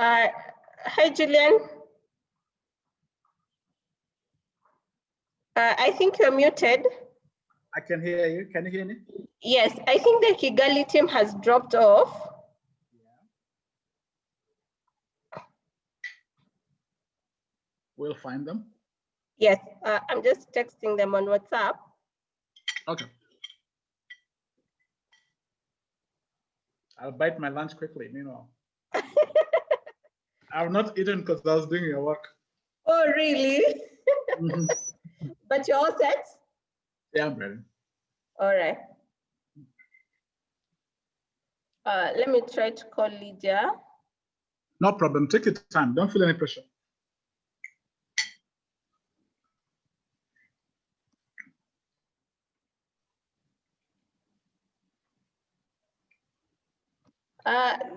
Hi, Julian. I think you're muted. I can hear you. Can you hear me? Yes, I think the Kigali team has dropped off. We'll find them. Yes, I'm just texting them on WhatsApp. Okay. I'll bite my lunch quickly, meanwhile. I've not eaten because I was doing your work. Oh, really? But you're all set? Yeah, I'm ready. All right. Let me try to call Lydia. No problem. Take your time. Don't feel any pressure.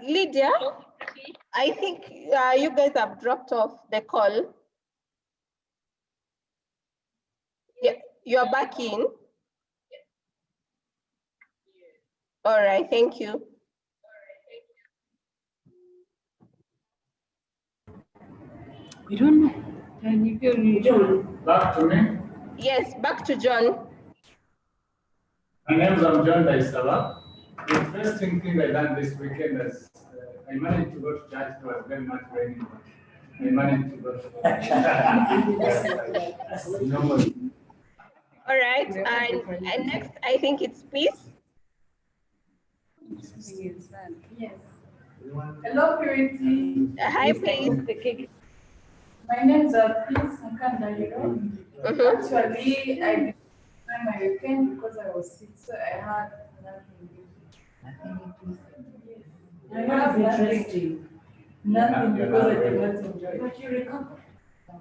Lydia, I think you guys have dropped off the call. Yeah, you're back in. All right, thank you. We don't know. Can you give me John? Back to me. Yes, back to John. My name is John Daisala. The interesting thing I done this weekend is I managed to go to church. It was very much raining. I managed to go to church. All right, and next I think it's Peace. Yes. Hello, Purity. Hi, Peace. My name is Peace Mkandahiro. Actually, I did my weekend because I was sick, so I had nothing. I have nothing. Nothing because I did not enjoy. But you recovered.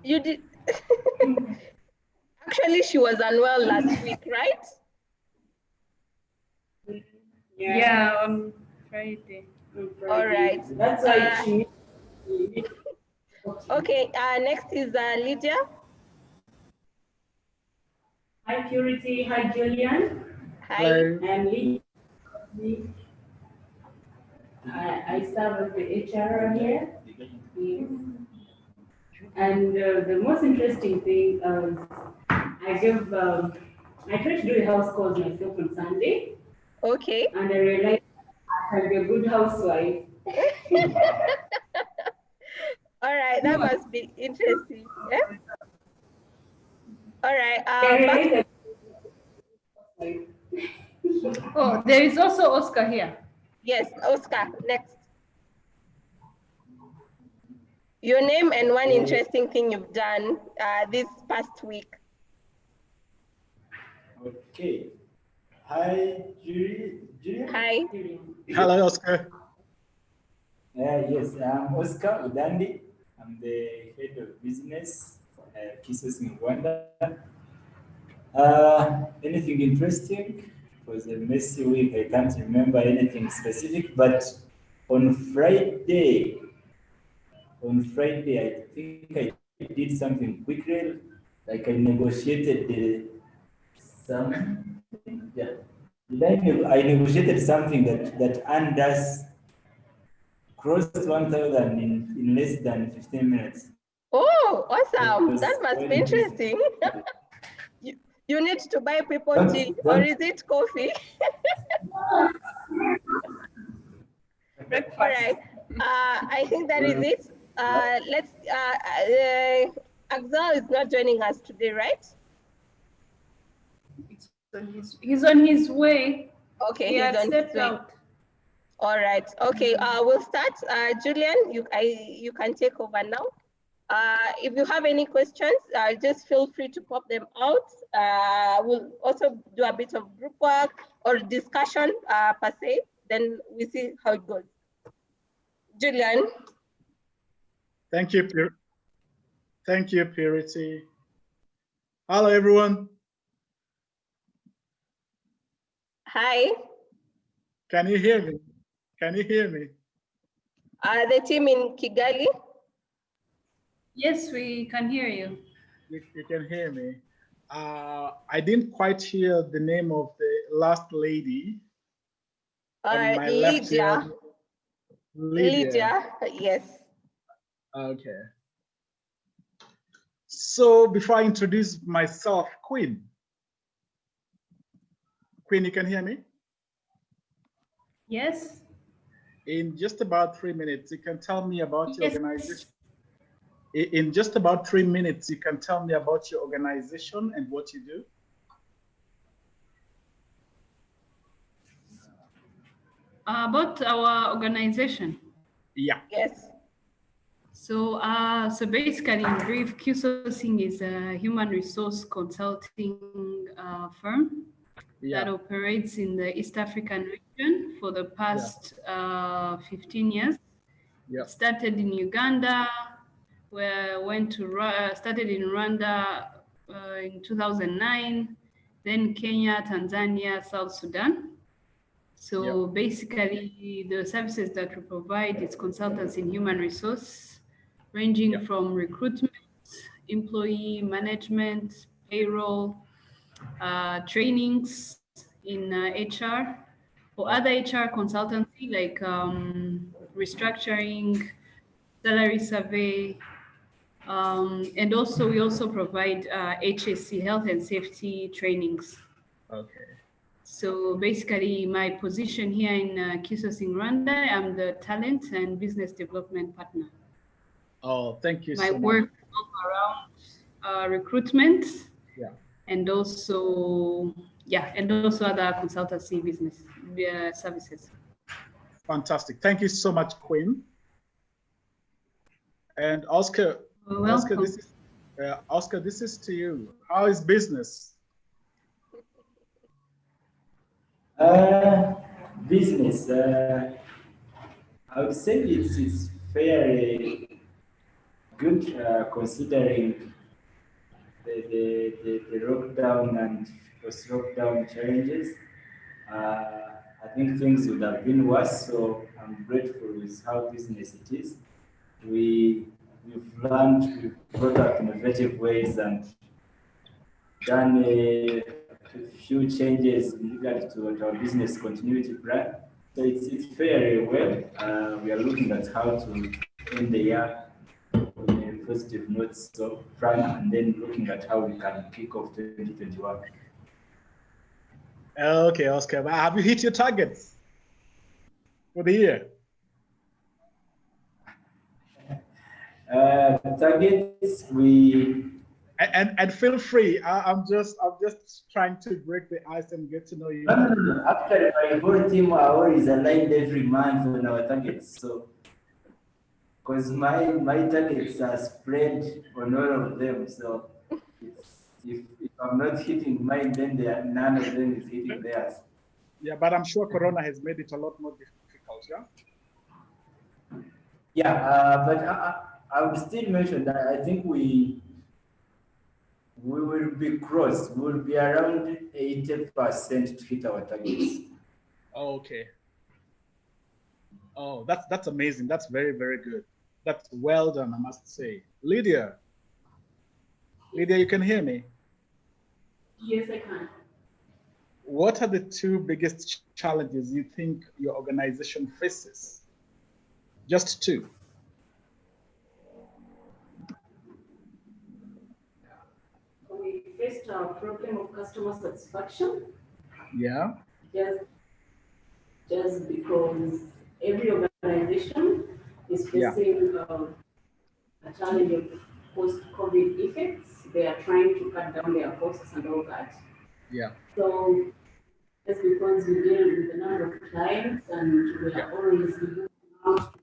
You did. Actually, she was unwell last week, right? Yeah, on Friday. All right. That's why she. Okay, next is Lydia. Hi, Purity. Hi, Julian. Hi. I'm Lee. I serve as the HR here. And the most interesting thing is I try to do the house calls myself on Sunday. Okay. And I realized I can be a good housewife. All right, that must be interesting. Yeah? All right. Oh, there is also Oscar here. Yes, Oscar, next. Your name and one interesting thing you've done this past week. Okay. Hi, Julie. Hi. Hello, Oscar. Yes, I'm Oscar Udandi. I'm the head of business at Kisses in Rwanda. Anything interesting? It was a messy week. I can't remember anything specific, but on Friday, I think I did something quickly, like I negotiated something. Yeah. I negotiated something that earned us crossed 1,000 in less than 15 minutes. Oh, awesome. That must be interesting. You need to buy people tea, or is it coffee? All right. I think that is it. Axel is not joining us today, right? He's on his way. Okay, he he's on his way. Out. All right. Okay. We'll start. Julian, you can take over now. If you have any questions, just feel free to pop them out. We'll also do a bit of group work or discussion per se. Then we see how it goes. Julian. Thank you, Purity. Hello, everyone. Hi. Can you hear me? Can you hear me? The team in Kigali. Yes, we can hear you. You can hear me. I didn't quite hear the name of the last lady. On my left Lydia. here. Lydia. Yes. Okay. So before I introduce myself, Queen, you can hear me? Yes. In just about 3 minutes, you can tell me about your Yes. organization. In just about 3 minutes, you can tell me about your organization and what you do. About our organization. Yeah. Yes. So, so basically, in brief, Q-Sourcing is a human resource consulting firm that operates in the East African region for the past 15 years. It started in Uganda, where I went to started in Rwanda in 2009, then Kenya, Tanzania, South Sudan. So basically, the services that we provide is consultants in human resource, ranging from recruitment, employee management, payroll, trainings in HR, or other HR consultancy like restructuring, salary survey, and also we also provide HSC, health and safety trainings. Okay. So basically, my position here in Q-Sourcing Rwanda, I'm the talent and business development partner. Oh, thank you my so much. My work around recruitment, and also other consultancy business services. Fantastic. Thank you so much, Queen. And Oscar, Oscar, this is to you. How is business? Business, I would say it's fairly good considering the lockdown and post-lockdown challenges. I think things would have been worse, so I'm grateful with how business it is. We've brought up innovative ways and done a few changes in regard to our business continuity plan. So it's fairly well. We are looking at how to end the year in a positive note, so plan, and then looking at how we can kick off 2021. Okay, Oscar, have you hit your targets for the year? Targets, we and feel free. I'm just trying to break the ice and get to know you. No. Actually, my whole team are always aligned every month on our targets. So, because my targets are spread on all of them. So, if I'm not hitting mine, then none of them is hitting theirs. Yeah, but I'm sure Corona has made it a lot more difficult. Yeah. Yeah, but I would still mention that I think we will be close. We will be around 80% to hit our targets. Okay. Oh, that's amazing. That's very, very good. That's well done, I must say. Lydia, you can hear me? Yes, I can. What are the two biggest challenges you think your organization faces? Just two. We faced a problem of customer satisfaction. Yeah. Just because every organization is facing a challenge of post-COVID effects. They are trying to cut down their costs and all that. Yeah. So just because we deal with a number of clients and we are always looking out to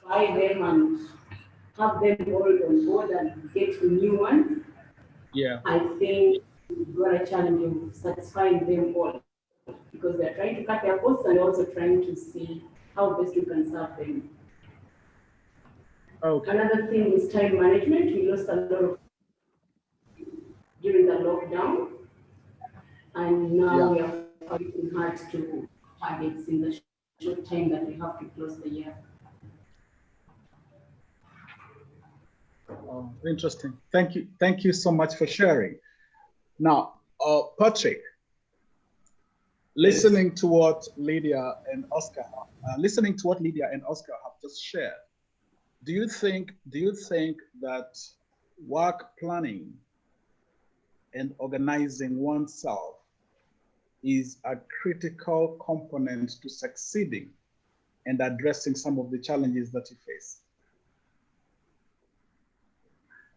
satisfy them and have them all on board and get new ones. Yeah. I think we've got a challenge of satisfying them all because they're trying to cut their costs and also trying to see how best we can serve them. Okay. Another thing is time management. We lost a lot of during the lockdown, and now we are fighting hard to targets in the short time that we have to close the year. Oh, interesting. Thank you. Thank you so much for sharing. Now, Patrick, listening to what Lydia and Oscar have just shared, do you think that work planning and organizing oneself is a critical component to succeeding and addressing some of the challenges that you face?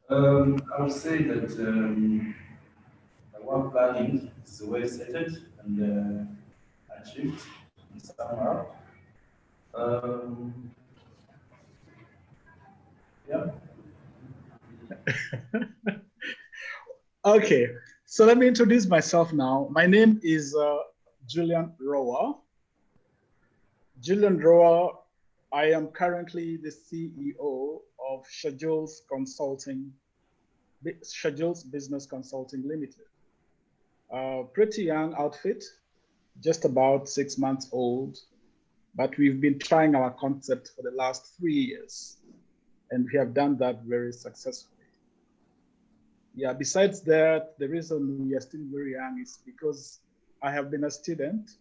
I would say that the work planning is well settled and achieved somehow. Yeah. Okay, so let me introduce myself now. My name is Julian Rower. Julian Rower, I am currently the CEO of Schedules Business Consulting Limited. Pretty young outfit, just about 6 months old, but we've been trying our concept for the last 3 years, and we have done that very successfully. Yeah, besides that, the reason we are still very young is because I have been a student,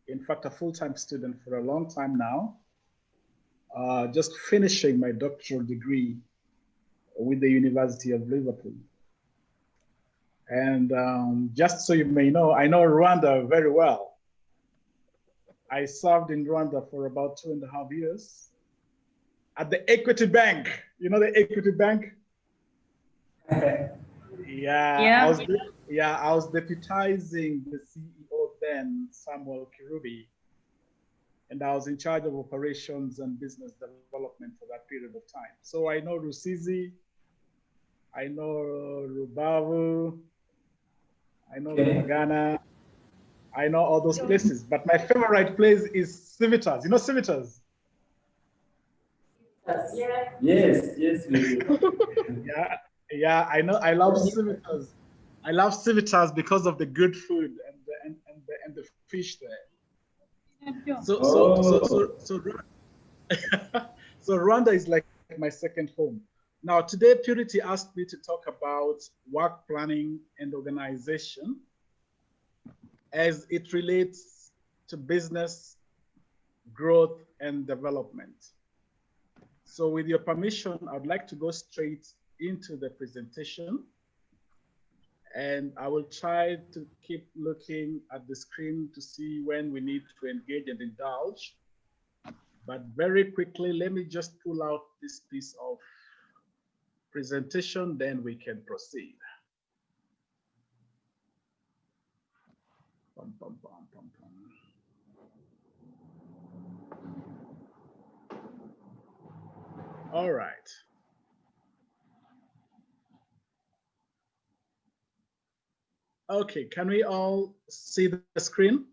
in fact, a full-time student for a long time now, just finishing my doctoral degree with the University of Liverpool. And just so you may know, I know Rwanda very well. I served in Rwanda for about 2.5 years at the Equity Bank. You know the Equity Bank? Yeah. I was deputizing the CEO then, Samuel Kirubi, and I was in charge of operations and business development for that period of time. So I know Rusizi, I know Rubavu, I know Magana, I know all those places, but my favorite place is Civitas. You know Civitas? Yes, we do. Yeah, I know. I love Civitas. I love Civitas because of the good food and the fish there. So Rwanda is like my second home. Now today, Purity asked me to talk about work planning and organization as it relates to business growth and development. So with your permission, I'd like to go straight into the presentation, and I will try to keep looking at the screen to see when we need to engage and indulge. But very quickly, let me just pull out this piece of presentation, then we can proceed. Bum, bum, bum, bum, bum. All right. Okay, can we all see the screen?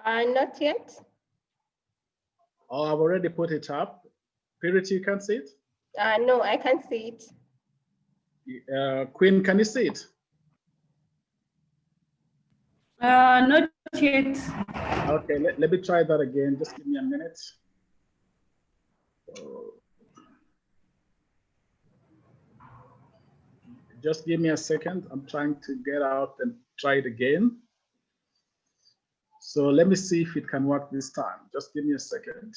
Not yet. Oh, I've already put it up. Purity, you can't see it? No, I can't see it. Queen, can you see it? Not yet. Okay, let me try that again. Just give me a minute. Just give me a second. I'm trying to get out and try it again. So let me see if it can work this time. Just give me a second.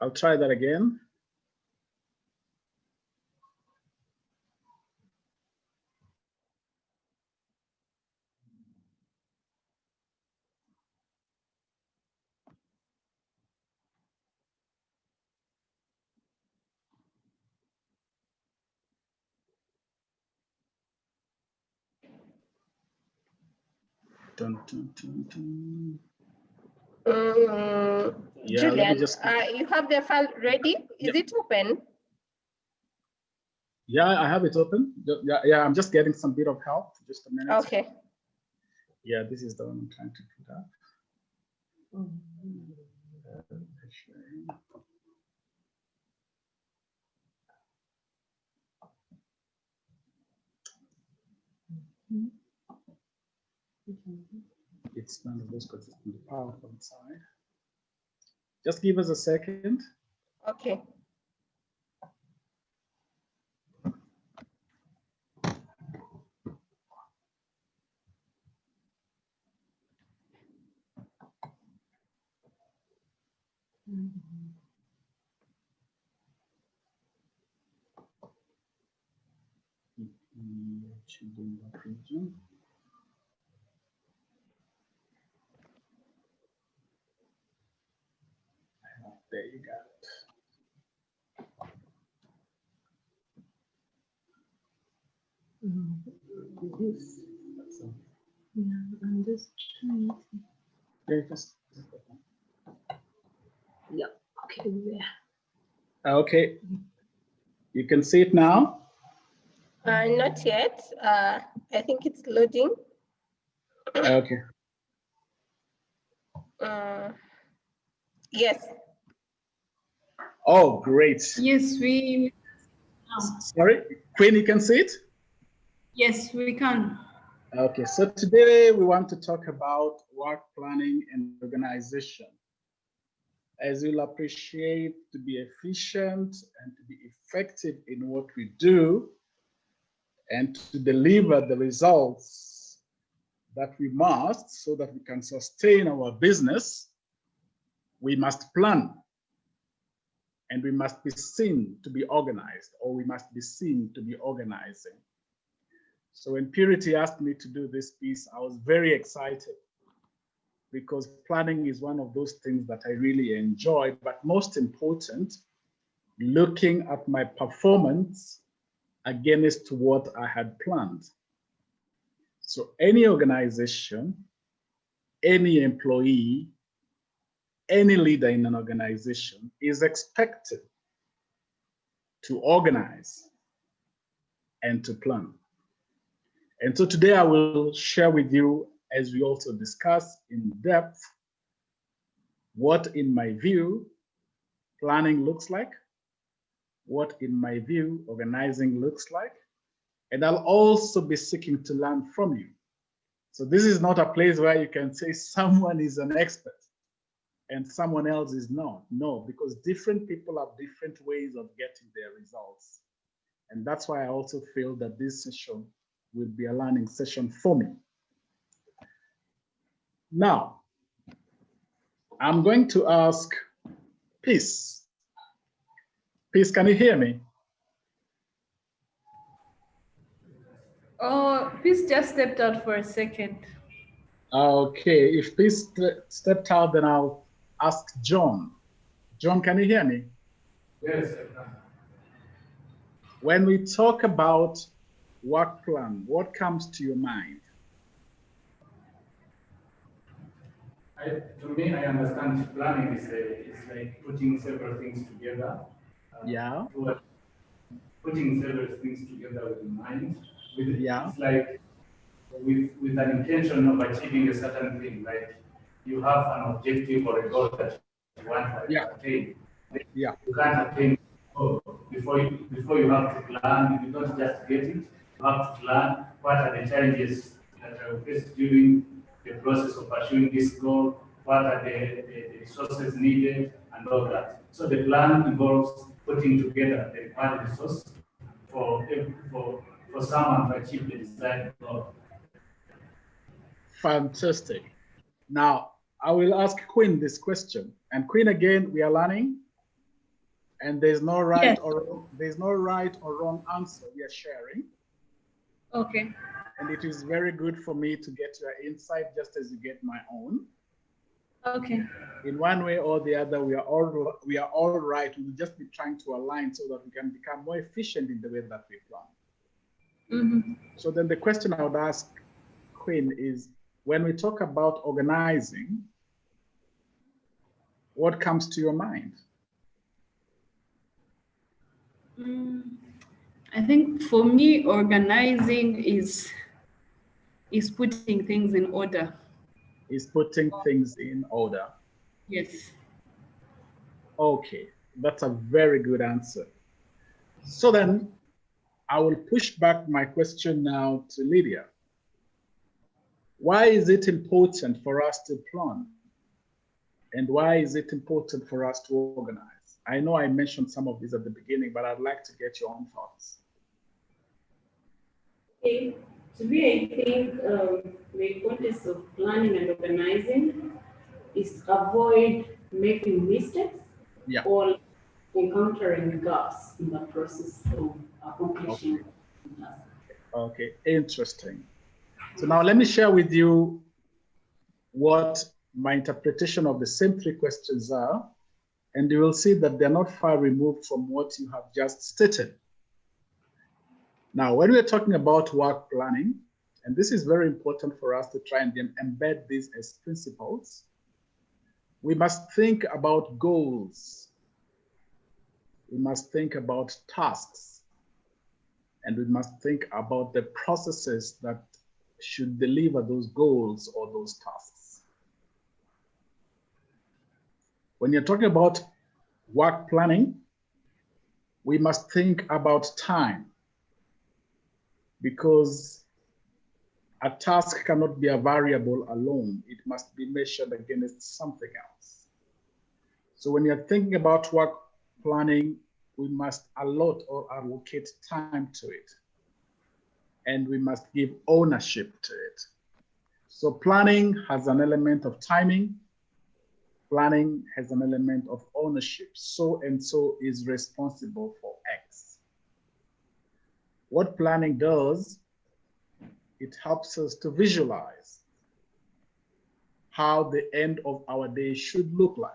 I'll try that again. Dun, dun, dun, dun. Yeah, Julian, you have the file ready? Is it open? Yeah, I have it open. Yeah, I'm just getting some bit of help. Just a minute. Okay. Yeah, this is the one I'm trying to put up. It's none of those because it's on the PowerPoint side. Just give us a second. Okay. There you go. This. Yeah, I'm just trying to see. Yeah, okay, there. Okay, you can see it now? Not yet. I think it's loading. Okay. Yes. Oh, great. Yes, we. Sorry, Queen, you can see it? Yes, we can. Okay, so today we want to talk about work planning and organization. As you'll appreciate, to be efficient and to be effective in what we do and to deliver the results that we must so that we can sustain our business, we must plan and we must be seen to be organized, or we must be seen to be organizing. So when Purity asked me to do this piece, I was very excited because planning is one of those things that I really enjoy, but most important, looking at my performance against what I had planned. So any organization, any employee, any leader in an organization is expected to organize and to plan. And so today I will share with you, as we also discuss in depth, what in my view planning looks like, what in my view organizing looks like, and I'll also be seeking to learn from you. So this is not a place where you can say someone is an expert and someone else is not. No, because different people have different ways of getting their results. And that's why I also feel that this session will be a learning session for me. Now, I'm going to ask Peace. Peace, can you hear me? Oh, Peace just stepped out for a second. Okay, if Peace stepped out, then I'll ask John. John, can you hear me? Yes, I can. When we talk about work plan, what comes to your mind? To me, I understand planning is like putting several things together. Yeah. Putting several things together with mind. Yeah. It's like with an intention of achieving a certain thing. Like you have an objective or a goal that you want to attain. Yeah. You can't attain before you have to plan. You don't just get it. You have to plan what are the challenges that I will face during the process of pursuing this goal. What are the resources needed and all that. So the plan involves putting together the required resource for someone to achieve the desired goal. Fantastic. Now, I will ask Queen this question. And Queen, again, we are learning. And there's no right or wrong answer we are sharing. Okay. And it is very good for me to get your insight just as you get my own. Okay. In one way or the other, we are all right. We'll just be trying to align so that we can become more efficient in the way that we plan. Mm-hmm. So then the question I would ask Queen is, when we talk about organizing, what comes to your mind? I think for me, organizing is putting things in order. Is putting things in order. Yes. Okay, that's a very good answer. So then I will push back my question now to Lydia. Why is it important for us to plan? And why is it important for us to organize? I know I mentioned some of these at the beginning, but I'd like to get your own thoughts. Okay. To me, I think the importance of planning and organizing is to avoid making mistakes Yeah. or encountering gaps in the process of accomplishing. Okay, interesting. So now let me share with you what my interpretation of the same three questions are, and you will see that they're not far removed from what you have just stated. Now, when we're talking about work planning, and this is very important for us to try and embed these as principles, we must think about goals. We must think about tasks, and we must think about the processes that should deliver those goals or those tasks. When you're talking about work planning, we must think about time, because a task cannot be a variable alone. It must be measured against something else. So when you're thinking about work planning, we must allot or allocate time to it. And we must give ownership to it. So planning has an element of timing. Planning has an element of ownership. So and so is responsible for X. What planning does, it helps us to visualize how the end of our day should look like,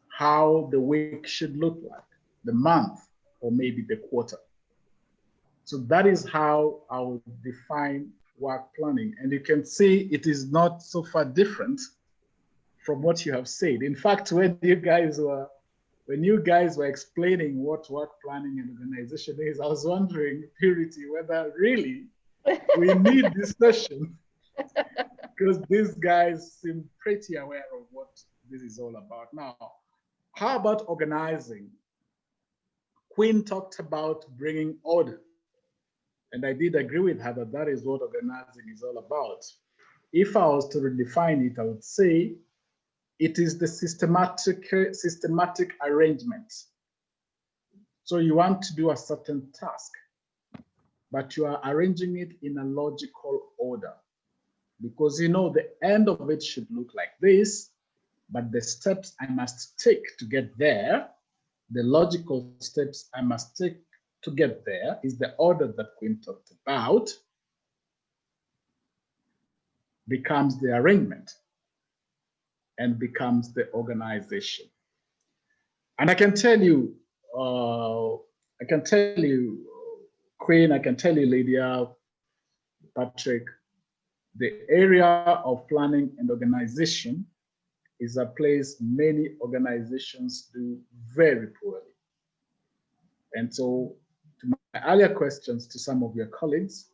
how the week should look like, the month, or maybe the quarter. So that is how I would define work planning. And you can see it is not so far different from what you have said. In fact, when you guys were explaining what work planning and organization is, I was wondering, Purity, whether really we need this session, because these guys seem pretty aware of what this is all about. Now, how about organizing? Queen talked about bringing order. And I did agree with her that that is what organizing is all about. If I was to redefine it, I would say it is the systematic arrangement. So you want to do a certain task, but you are arranging it in a logical order, because you know the end of it should look like this, but the steps I must take to get there, the logical steps I must take to get there, is the order that Queen talked about, becomes the arrangement and becomes the organization. And I can tell you, Queen, I can tell you, Lydia, Patrick, the area of planning and organization is a place many organizations do very poorly. And so, to my earlier questions to some of your colleagues,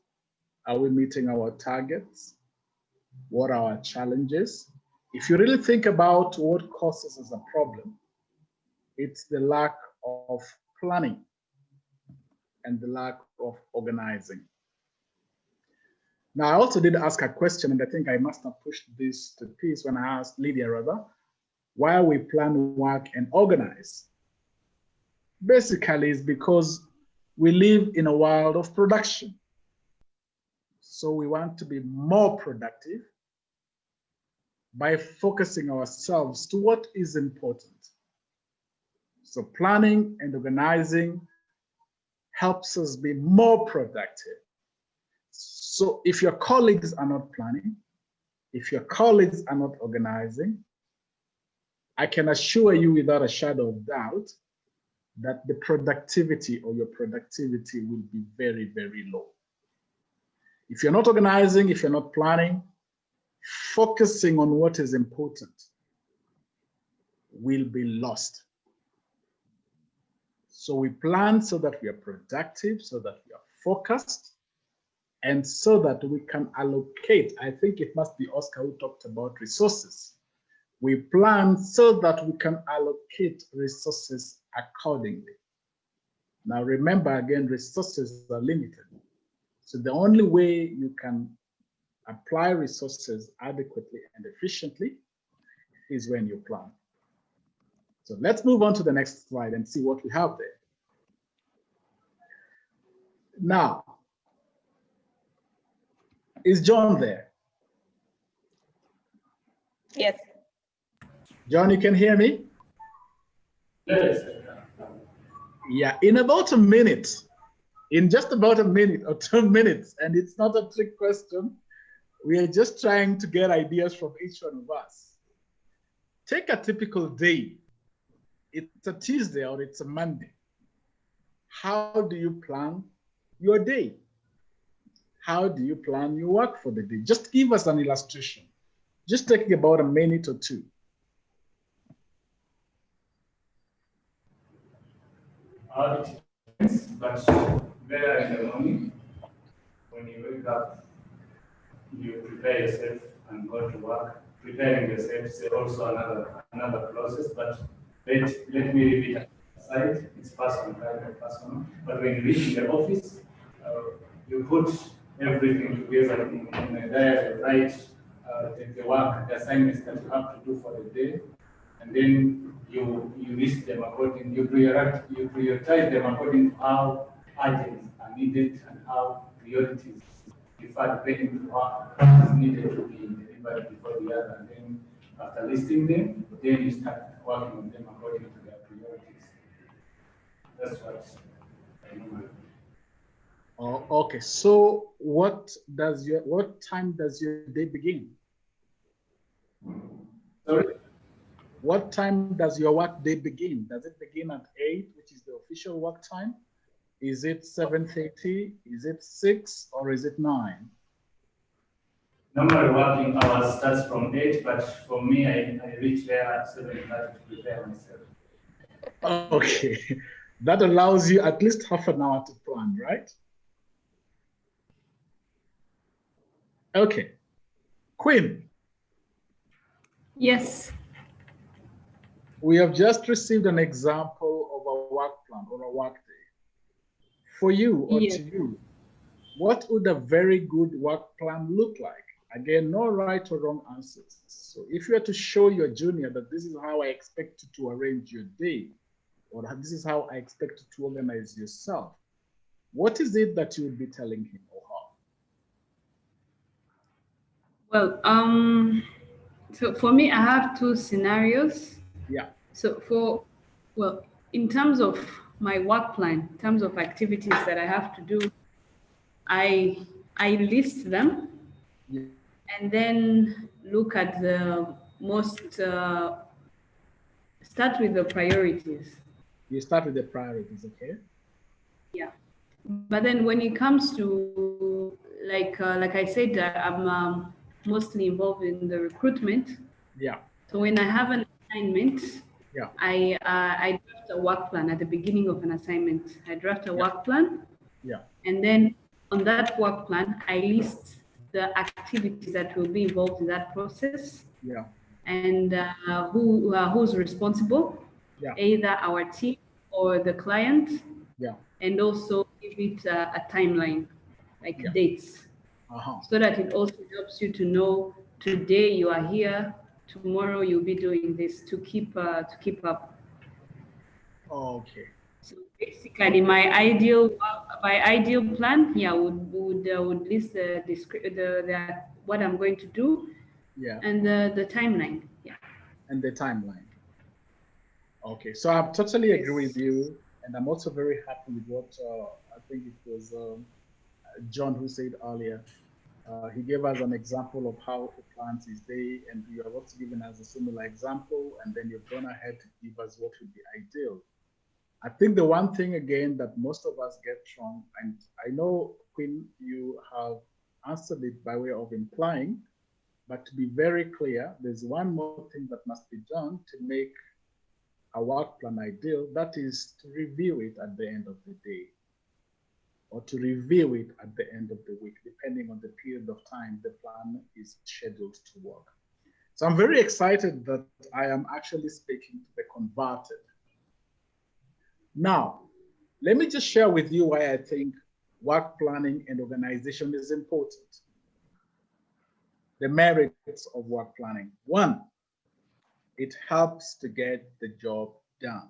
are we meeting our targets? What are our challenges? If you really think about what causes us a problem, it's the lack of planning and the lack of organizing. Now, I also did ask a question, and I think I must have pushed this to piece when I asked Lydia, rather, why we plan, work, and organize. Basically, it's because we live in a world of production. So we want to be more productive by focusing ourselves to what is important. So planning and organizing helps us be more productive. So if your colleagues are not planning, if your colleagues are not organizing, I can assure you without a shadow of doubt that the productivity or your productivity will be very, very low. If you're not organizing, if you're not planning, focusing on what is important will be lost. So we plan so that we are productive, so that we are focused, and so that we can allocate. I think it must be Oscar who talked about resources. We plan so that we can allocate resources accordingly. Now remember, again, resources are limited. So the only way you can apply resources adequately and efficiently is when you plan. So let's move on to the next slide and see what we have there. Now, is John there? Yes. John, you can hear me? Yes. Yeah, in about a minute, in just about a minute or 2 minutes, and it's not a trick question. We are just trying to get ideas from each one of us. Take a typical day. It's a Tuesday or it's a Monday. How do you plan your day? How do you plan your work for the day? Just give us an illustration. Just taking about a minute or two. It depends, but better in the morning. When you wake up, you prepare yourself and go to work. Preparing yourself is also another process, but let me leave it aside. It's personal, private, personal. But when you reach the office, you put everything together in a diary, write the work, the assignments that you have to do for the day, and then you list them according, you prioritize them according to how urgent are needed and how priorities differ depending on what is needed to be delivered before the other. And then after listing them, then you start working on them according to their priorities. That's what I know. Oh, okay. So what time does your day begin? Sorry? What time does your work day begin? Does it begin at 8, which is the official work time? Is it 7:30? Is it 6 or is it 9? Normally working hours starts from 8, but for me, I reach there at 7:30 to prepare myself. Okay, that allows you at least half an hour to plan, right? Okay, Queen. Yes. We have just received an example of a work plan or a work day. For you or Yes. to you, what would a very good work plan look like? Again, no right or wrong answers. So if you are to show your junior that this is how I expect you to arrange your day, or this is how I expect you to organize yourself, what is it that you would be telling him or her? Well, so for me, I have two scenarios. Yeah. So in terms of my work plan, in terms of activities that I have to do, I list them, Yeah. and then look at the most, start with the priorities. You start with the priorities, okay? Yeah. But then when it comes to, like I said, I'm mostly involved in the recruitment. Yeah. So when I have an assignment, yeah, I draft a work plan at the beginning of an assignment. I draft a work plan. Yeah. And then on that work plan, I list the activities that will be involved in that process. Yeah. And who's responsible, Yeah. either our team or the client. Yeah. And also give it a timeline, like Yeah. dates, so that it also helps you to know today you are here, tomorrow you'll be doing this, to keep up. Okay. So basically, my ideal plan, yeah, would list the what I'm going to do, Yeah, and the timeline, yeah, and the timeline. Okay, so I totally agree with you, and I'm also very happy with what I think it was John who said earlier. He gave us an example of how he plans his day, and you have also given us a similar example, and then you've gone ahead to give us what would be ideal. I think the one thing again that most of us get wrong, and I know Quinn, you have answered it by way of implying, but to be very clear, there's one more thing that must be done to make a work plan ideal, that is to review it at the end of the day, or to review it at the end of the week, depending on the period of time the plan is scheduled to work. So I'm very excited that I am actually speaking to the converted. Now, let me just share with you why I think work planning and organization is important. The merits of work planning. One, it helps to get the job done,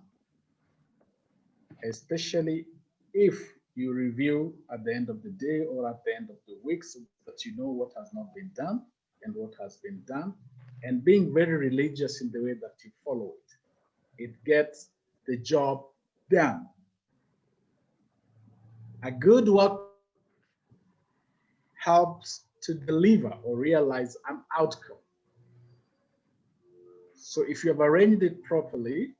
especially if you review at the end of the day or at the end of the week, so that you know what has not been done and what has been done, and being very religious in the way that you follow it. It gets the job done. A good work helps to deliver or realize an outcome. So if you have arranged it properly,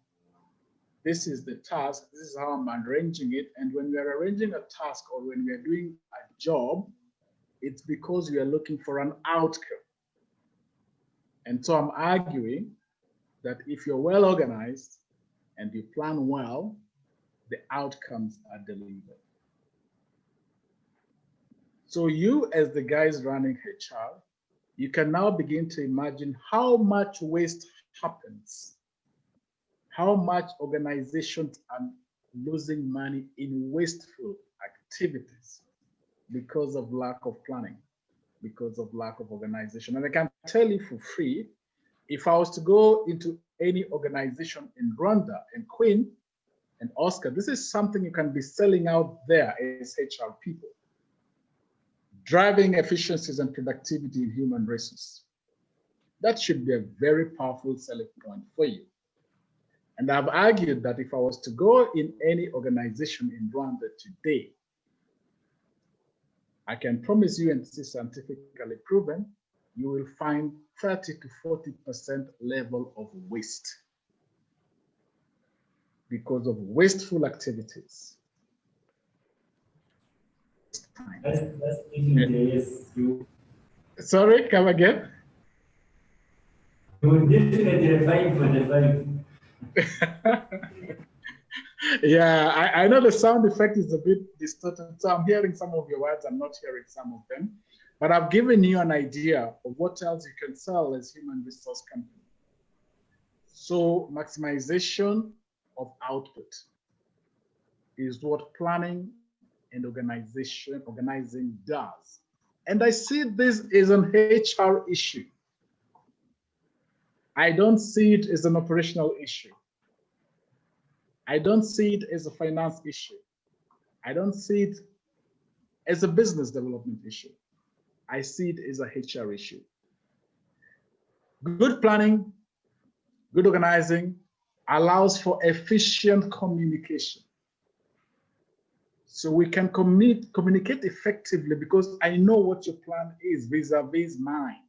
this is the task, this is how I'm arranging it. And when we are arranging a task or when we are doing a job, it's because we are looking for an outcome. And so I'm arguing that if you're well organized and you plan well, the outcomes are delivered. So you, as the guys running HR, you can now begin to imagine how much waste happens, how much organizations are losing money in wasteful activities because of lack of planning, because of lack of organization. And I can tell you for free, if I was to go into any organization in Rwanda, and Queen and Oscar, this is something you can be selling out there as HR people. Driving efficiencies and productivity in human resources. That should be a very powerful selling point for you. And I've argued that if I was to go in any organization in Rwanda today, I can promise you, and this is scientifically proven, you will find 30 to 40% level of waste because of wasteful activities. That's yes. Sorry, come again. You would definitely find for the 5. Yeah, I know the sound effect is a bit distorted, so I'm hearing some of your words, I'm not hearing some of them, but I've given you an idea of what else you can sell as human resource company. So maximization of output is what planning and organizing does. And I see this as an HR issue. I don't see it as an operational issue. I don't see it as a finance issue. I don't see it as a business development issue. I see it as a HR issue. Good planning, good organizing allows for efficient communication. So we can communicate effectively because I know what your plan is vis-a-vis mine.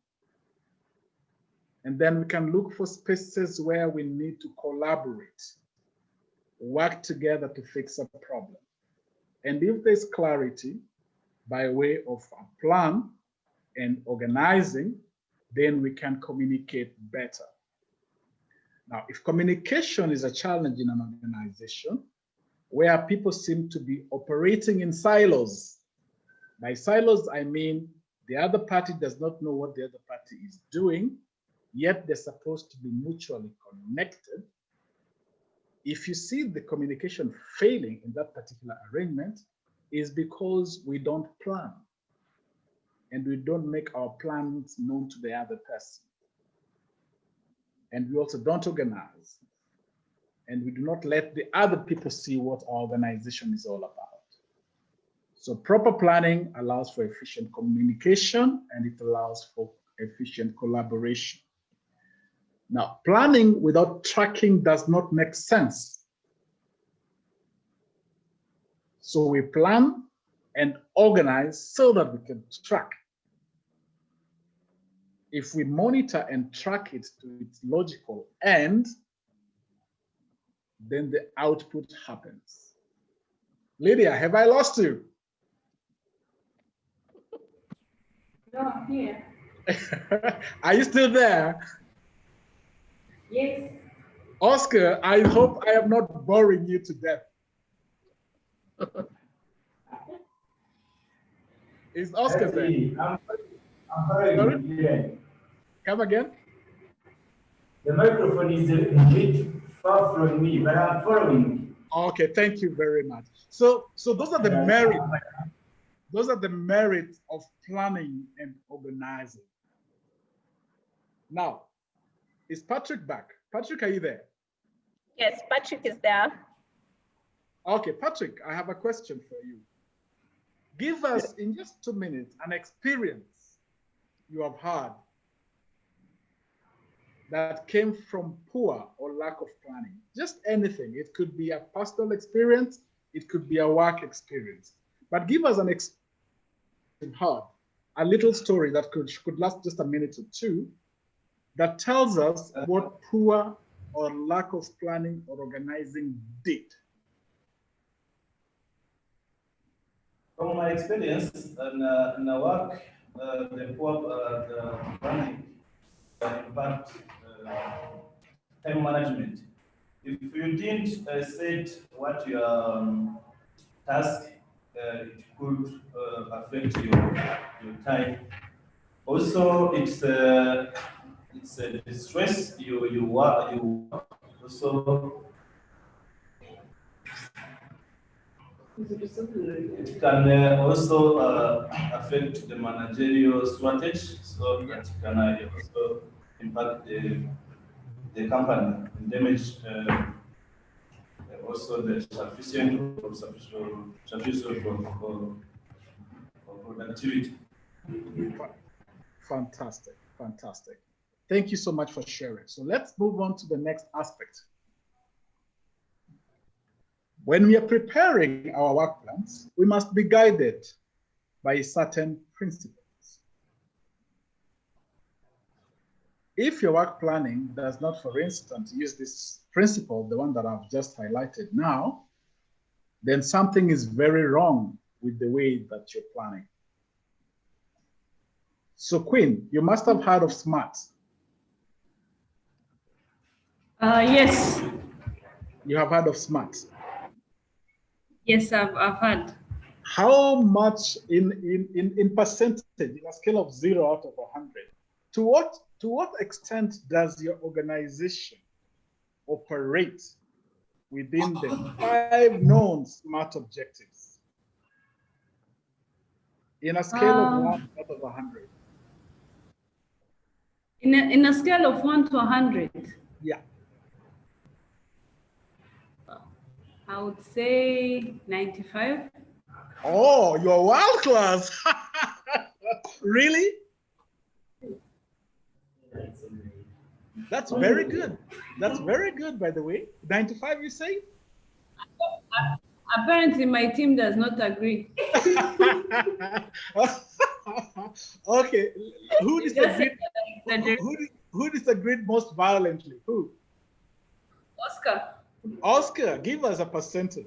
And then we can look for spaces where we need to collaborate, work together to fix a problem. And if there's clarity by way of a plan and organizing, then we can communicate better. Now, if communication is a challenge in an organization where people seem to be operating in silos, by silos, I mean the other party does not know what the other party is doing, yet they're supposed to be mutually connected. If you see the communication failing in that particular arrangement, is because we don't plan and we don't make our plans known to the other person. And we also don't organize. And we do not let the other people see what our organization is all about. So proper planning allows for efficient communication and it allows for efficient collaboration. Now, planning without tracking does not make sense. So we plan and organize so that we can track. If we monitor and track it to its logical end, then the output happens. Lydia, have I lost you? No, I'm here. Are you still there? Yes. Oscar, I hope I am not boring you to death. Is Oscar there? I'm following you. Come again? The microphone is a bit far from me, but I'm following. Okay, thank you very much. So those are the merits. Those are the merits of planning and organizing. Now, is Patrick back? Patrick, are you there? Yes, Patrick is there. Okay, Patrick, I have a question for you. Give us, in just 2 minutes, an experience you have had that came from poor or lack of planning? Just anything. It could be a personal experience, it could be a work experience. But give us an experience, a little story that could last just a minute or two that tells us what poor or lack of planning or organizing did. From my experience in the work, the poor the planning impact time management. If you didn't set what your task, it could affect your time. Also, it's the stress you work. Also, it can also affect the managerial strategy, so that can also impact the company and damage also the sufficient for productivity. Fantastic, fantastic. Thank you so much for sharing. So let's move on to the next aspect. When we are preparing our work plans, we must be guided by certain principles. If your work planning does not, for instance, use this principle, the one that I've just highlighted now, then something is very wrong with the way that you're planning. So Queen, you must have heard of SMART. Yes. You have heard of SMART. Yes, I've heard. How much in percentage, in a scale of 0 out of 100, to what extent does your organization operate within the 5 known SMART objectives? In a scale of 1 out of 100. In a scale of 1 to 100? Yeah. I would say 95. Oh, you're world class. Really? That's very good. That's very good, by the way. 95, you say? Apparently, my team does not agree. Okay. Who disagreed most violently? Who? Oscar. Oscar, give us a percentage.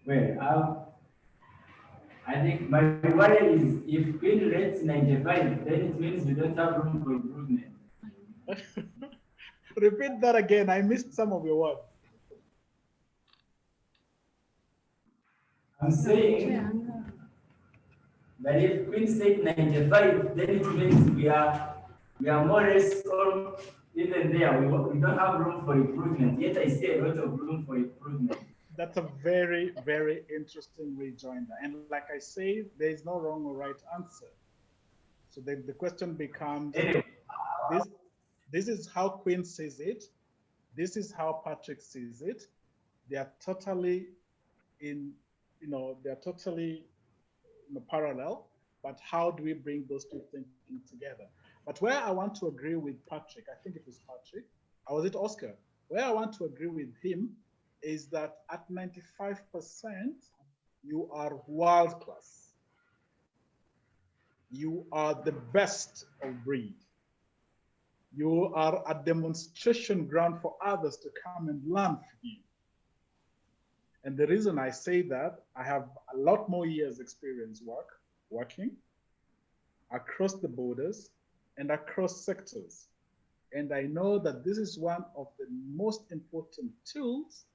Well, I think my worry is if Queen rates 95, then it means we don't have room for improvement. Repeat that again. I missed some of your words. I'm saying that if Queen said 95, then it means we are more or less or even there. We don't have room for improvement. Yet I see a lot of room for improvement. That's a very, very interesting rejoinder. And like I say, there is no wrong or right answer. So then the question becomes, this is how Queen says it. This is how Patrick sees it. They are totally parallel, but how do we bring those two thinking together? But where I want to agree with Patrick, I think it was Patrick, or was it Oscar? Where I want to agree with him is that at 95%, you are world class. You are the best of breed. You are a demonstration ground for others to come and learn from you. And the reason I say that, I have a lot more years experience working across the borders and across sectors. And I know that this is one of the most important tools,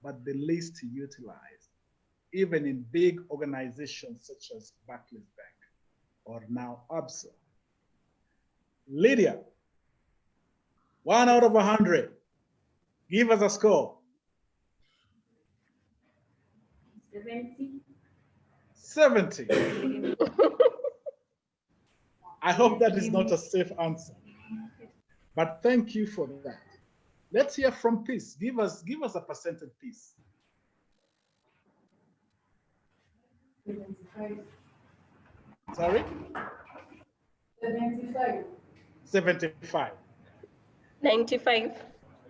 but the least utilized, even in big organizations such as Barclays Bank or now ABSA. Lydia, 1 out of 100. Give us a score. 70. 70. I hope that is not a safe answer, but thank you for that. Let's hear from Peace. Give us a percentage, Peace. 75. Sorry? 75. 75. 95.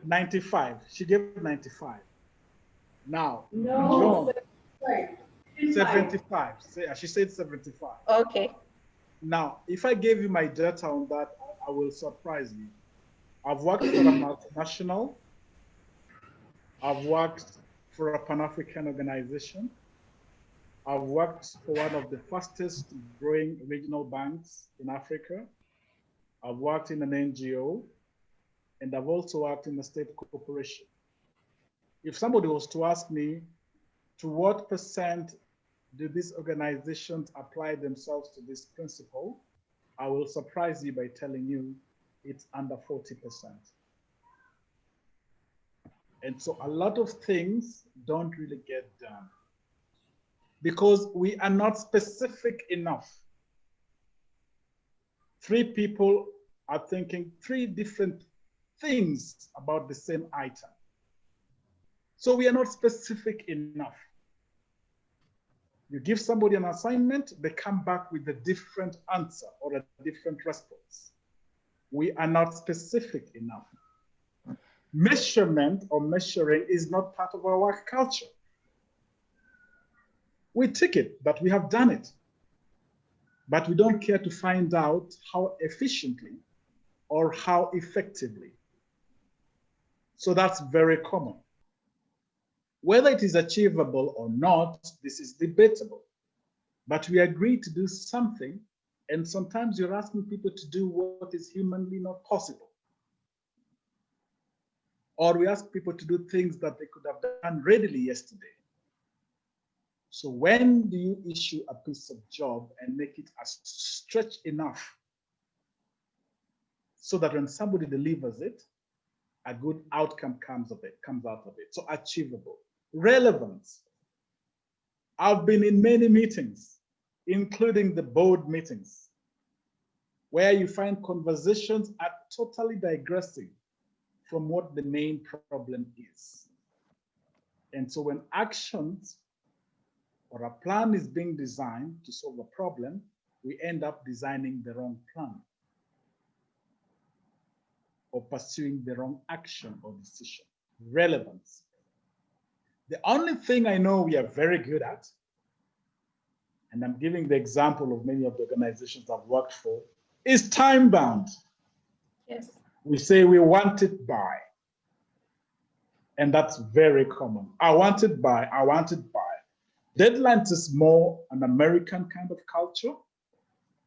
95. She gave 95. Now, No, John, 75. 75. She said 75. Okay. Now, if I gave you my data on that, I will surprise you. I've worked for a multinational. I've worked for a Pan-African organization. I've worked for one of the fastest growing regional banks in Africa. I've worked in an NGO, and I've also worked in a state corporation. If somebody was to ask me, to what percent do these organizations apply themselves to this principle, I will surprise you by telling you it's under 40%. And so a lot of things don't really get done because we are not specific enough. 3 people are thinking 3 different things about the same item. So we are not specific enough. You give somebody an assignment, they come back with a different answer or a different response. We are not specific enough. Measurement or measuring is not part of our work culture. We tick it that we have done it, but we don't care to find out how efficiently or how effectively. So that's very common. Whether it is achievable or not, this is debatable. But we agree to do something, and sometimes you're asking people to do what is humanly not possible. Or we ask people to do things that they could have done readily yesterday. So when do you issue a piece of job and make it a stretch enough so that when somebody delivers it, a good outcome comes out of it? So achievable. Relevance. I've been in many meetings, including the board meetings, where you find conversations are totally digressing from what the main problem is. And so when actions or a plan is being designed to solve a problem, we end up designing the wrong plan or pursuing the wrong action or decision. Relevance. The only thing I know we are very good at, and I'm giving the example of many of the organizations I've worked for, is time bound. Yes. We say we want it by, and that's very common. I want it by, I want it by. Deadlines is more an American kind of culture,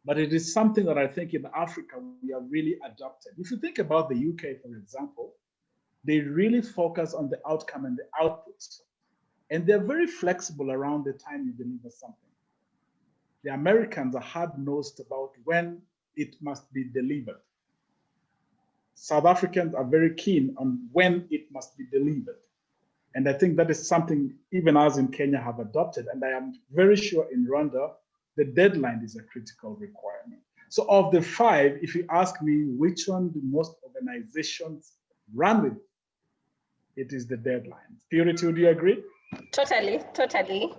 but it is something that I think in Africa we have really adopted. If you think about the UK, for example, they really focus on the outcome and the output. And they're very flexible around the time you deliver something. The Americans are hard-nosed about when it must be delivered. South Africans are very keen on when it must be delivered. And I think that is something even us in Kenya have adopted. And I am very sure in Rwanda, the deadline is a critical requirement. So of the 5, if you ask me which one do most organizations run with, it is the deadline. Purity, would you agree? Totally, totally.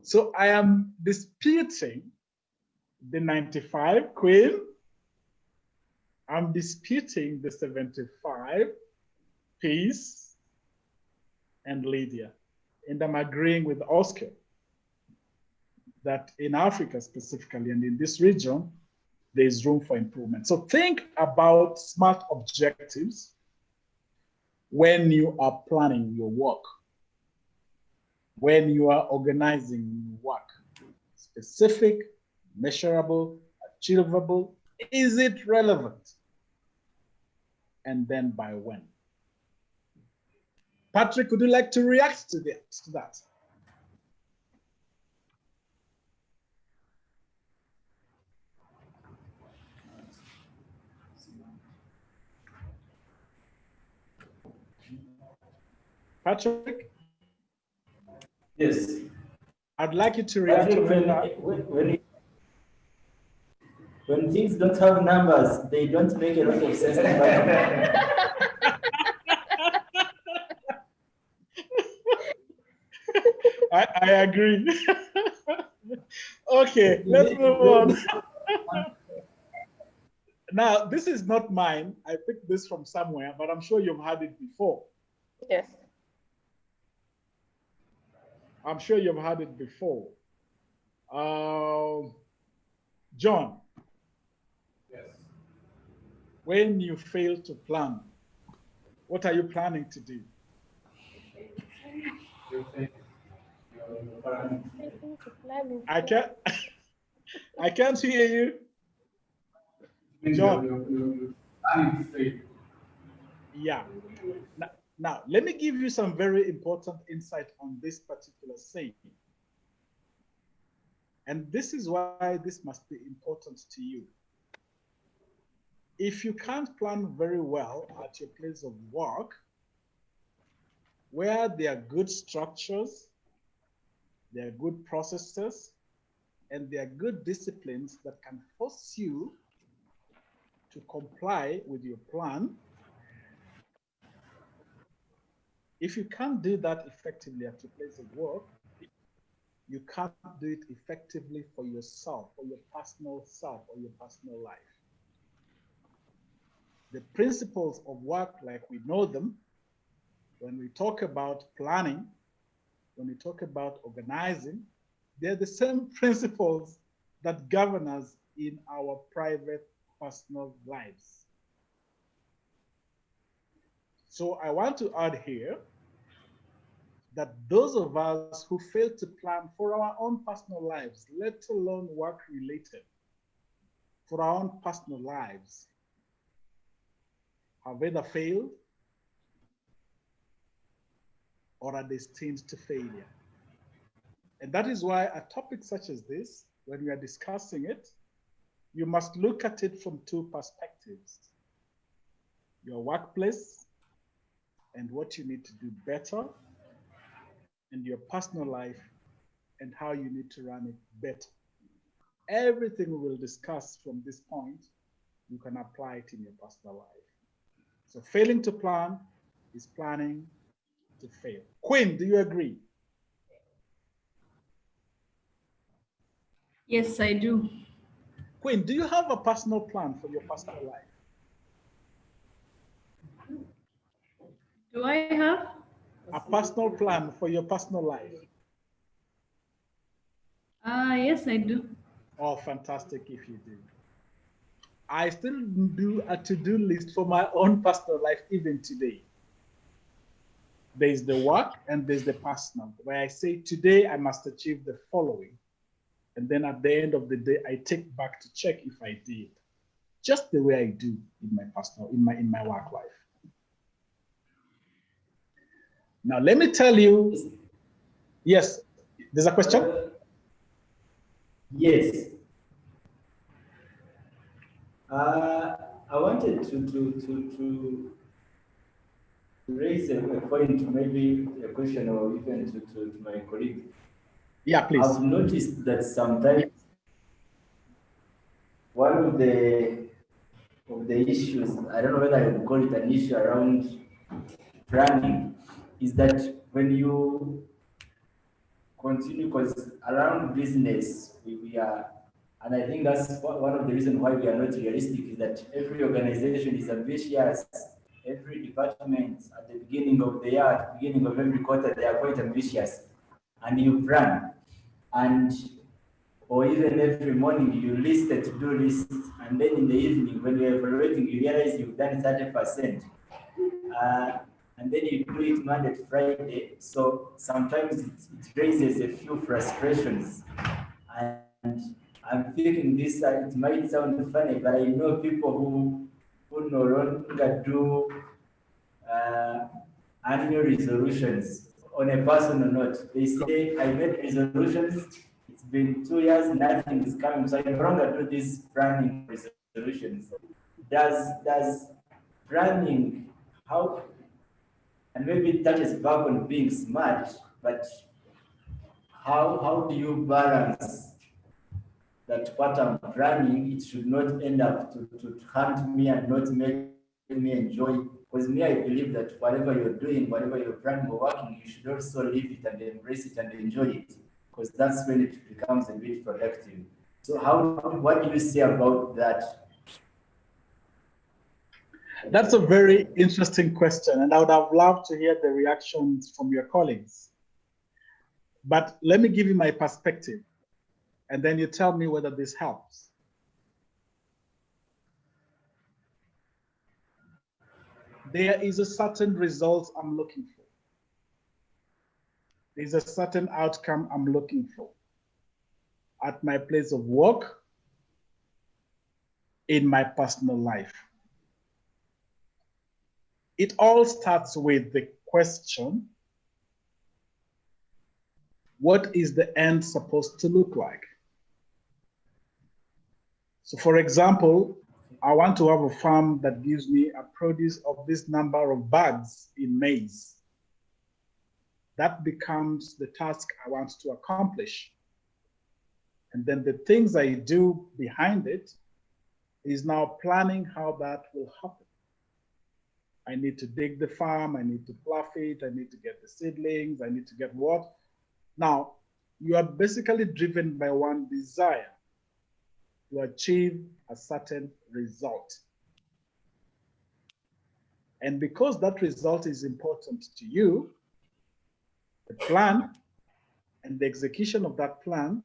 So I am disputing the 95, Queen. I'm disputing the 75, Peace, and Lydia. And I'm agreeing with Oscar that in Africa specifically and in this region, there is room for improvement. So think about SMART objectives when you are planning your work, when you are organizing your work. Specific, measurable, achievable. Is it relevant? And then by when? Patrick, would you like to react to that? Patrick? Yes. I'd like you to react to when things don't have numbers, they don't make a lot of sense. I agree. Okay, let's move on. Now, this is not mine. I picked this from somewhere, but I'm sure you've heard it before. Yes. I'm sure you've heard it before. John. Yes. When you fail to plan, what are you planning to do? I can't. I can't hear you, John. Yeah. Now, let me give you some very important insight on this particular saying. And this is why this must be important to you. If you can't plan very well at your place of work, where there are good structures, there are good processes, and there are good disciplines that can force you to comply with your plan, if you can't do that effectively at your place of work, you can't do it effectively for yourself, for your personal self, or your personal life. The principles of work, like we know them, when we talk about planning, when we talk about organizing, they're the same principles that govern us in our private, personal lives. So I want to add here that those of us who fail to plan for our own personal lives, let alone work related, for our own personal lives, have either failed or are destined to failure. And that is why a topic such as this, when we are discussing it, you must look at it from two perspectives: your workplace and what you need to do better, and your personal life and how you need to run it better. Everything we will discuss from this point, you can apply it in your personal life. So failing to plan is planning to fail. Quinn, do you agree? Yes, I do. Quinn, do you have a personal plan for your personal life? Do I have? A personal plan for your personal life? Yes, I do. Oh, fantastic if you do. I still do a to-do list for my own personal life even today. There's the work and there's the personal, where I say today I must achieve the following. And then at the end of the day, I take back to check if I did. Just the way I do in my personal, in my work life. Now let me tell you, yes, there's a question? Yes. I wanted to raise a point, maybe a question, or even to my colleague. Yeah, please. I've noticed that sometimes one of the issues, I don't know whether I would call it an issue around planning, is that when you continue, because around business, we are, and I think that's one of the reasons why we are not realistic, is that every organization is ambitious. Every department at the beginning of the year, at the beginning of every quarter, they are quite ambitious. And you plan. And or even every morning you list a to-do list, and then in the evening when you're evaluating, you realize you've done 30%. And then you do it Monday to Friday. So sometimes it raises a few frustrations. And I'm thinking this, it might sound funny, but I know people who no longer do annual resolutions. On a personal note, they say, I made resolutions, it's been 2 years, nothing is coming, so I no longer do these planning resolutions. Does planning, how, and maybe it touches back on being smart, but how do you balance that what I'm planning, it should not end up to hurt me and not make me enjoy? Because me, I believe that whatever you're doing, whatever you're planning or working, you should also live it and embrace it and enjoy it. because that's when it becomes a bit productive. So what do you say about that? That's a very interesting question, and I would have loved to hear the reactions from your colleagues. But let me give you my perspective, and then you tell me whether this helps. There is a certain result I'm looking for. There's a certain outcome I'm looking for at my place of work, in my personal life. It all starts with the question, what is the end supposed to look like? So for example, I want to have a farm that gives me a produce of this number of bags in maize. That becomes the task I want to accomplish. And then the things I do behind it is now planning how that will happen. I need to dig the farm, I need to plough it, I need to get the seedlings, I need to get what? Now, you are basically driven by one desire, to achieve a certain result. And because that result is important to you, the plan and the execution of that plan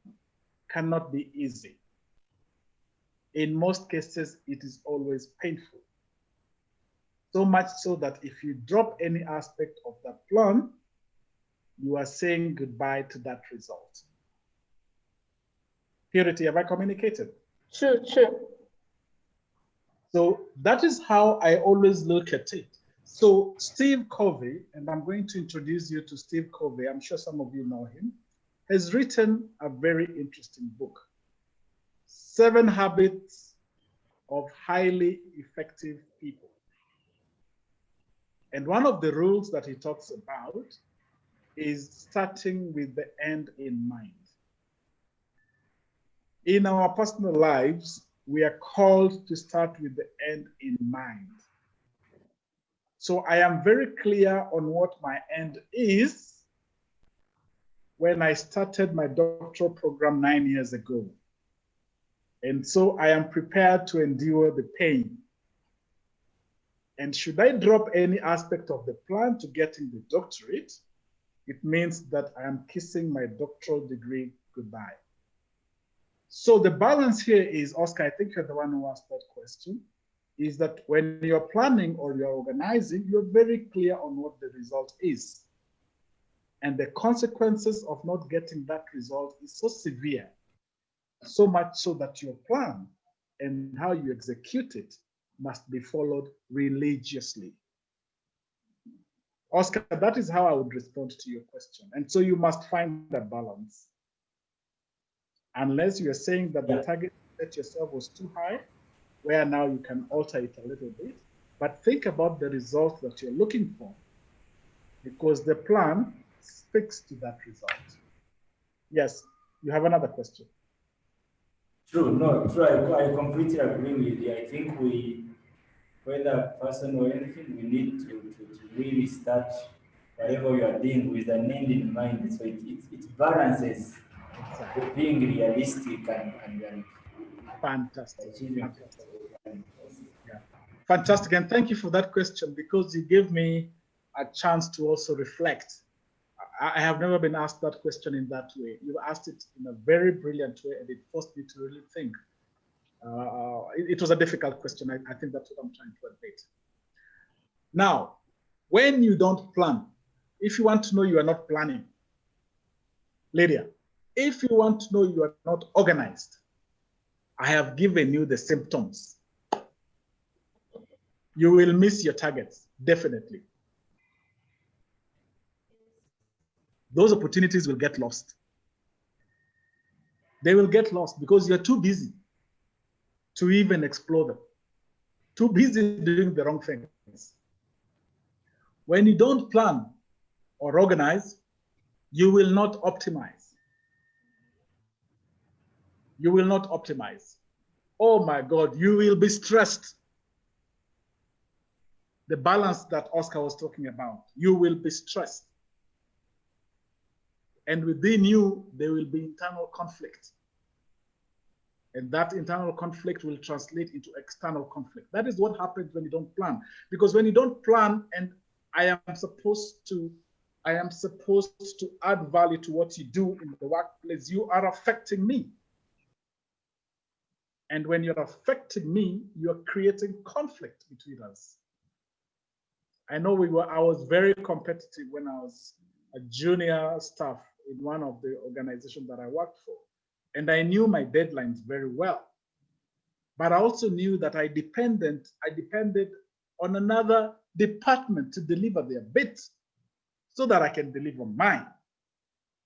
cannot be easy. In most cases, it is always painful. So much so that if you drop any aspect of that plan, you are saying goodbye to that result. Purity, have I communicated? True, true. So that is how I always look at it. So Steve Covey, and I'm going to introduce you to Steve Covey, I'm sure some of you know him, has written a very interesting book, 7 Habits of Highly Effective People. And one of the rules that he talks about is starting with the end in mind. In our personal lives, we are called to start with the end in mind. So I am very clear on what my end is when I started my doctoral program 9 years ago. And so I am prepared to endure the pain. And should I drop any aspect of the plan to getting the doctorate, it means that I am kissing my doctoral degree goodbye. So the balance here is, Oscar, I think you're the one who asked that question, is that when you're planning or you're organizing, you're very clear on what the result is. And the consequences of not getting that result is so severe, so much so that your plan and how you execute it must be followed religiously. Oscar, that is how I would respond to your question. And so you must find that balance. Unless you're saying that the target you set yourself was too high, where now you can alter it a little bit, but think about the result that you're looking for, because the plan speaks to that result. Yes, you have another question. True, no, true, I completely agree with you. I think whether person or anything, we need to really start whatever you are doing with an end in mind. So it balances being realistic and fantastic. Achieving. Yeah. Fantastic, and thank you for that question, because you gave me a chance to also reflect. I have never been asked that question in that way. You asked it in a very brilliant way, and it forced me to really think. It was a difficult question. I think that's what I'm trying to admit. Now, when you don't plan, if you want to know you are not planning, Lydia, if you want to know you are not organized, I have given you the symptoms. You will miss your targets, definitely. Those opportunities will get lost. They will get lost because you're too busy to even explore them. Too busy doing the wrong things. When you don't plan or organize, you will not optimize. You will not optimize. Oh my God, you will be stressed. The balance that Oscar was talking about, you will be stressed. And within you, there will be internal conflict. And that internal conflict will translate into external conflict. That is what happens when you don't plan. Because when you don't plan, and I am supposed to add value to what you do in the workplace, you are affecting me. And when you're affecting me, you're creating conflict between us. I know I was very competitive when I was a junior staff in one of the organizations that I worked for. And I knew my deadlines very well. But I also knew that I depended on another department to deliver their bit so that I can deliver mine.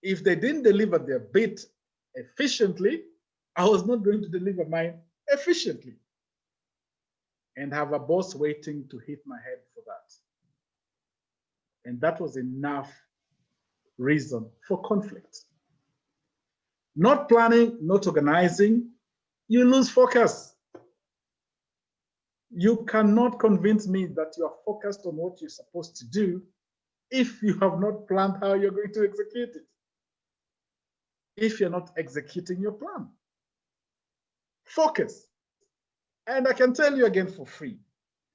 If they didn't deliver their bit efficiently, I was not going to deliver mine efficiently and have a boss waiting to hit my head for that. And that was enough reason for conflict. Not planning, not organizing, you lose focus. You cannot convince me that you are focused on what you're supposed to do if you have not planned how you're going to execute it. If you're not executing your plan. Focus. And I can tell you again for free,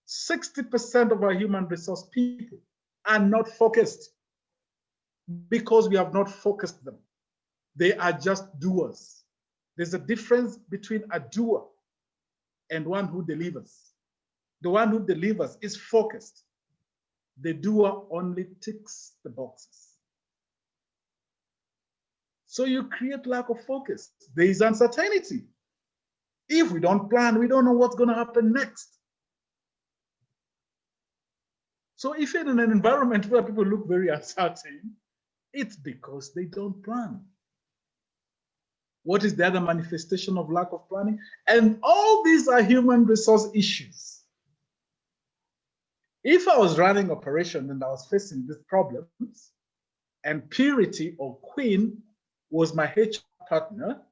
60% of our human resource people are not focused because we have not focused them. They are just doers. There's a difference between a doer and one who delivers. The one who delivers is focused. The doer only ticks the boxes. So you create lack of focus. There is uncertainty. If we don't plan, we don't know what's going to happen next. So if you're in an environment where people look very uncertain, it's because they don't plan. What is the other manifestation of lack of planning? And all these are human resource issues. If I was running operation and I was facing these problems, and Purity or Queen was my HR partner,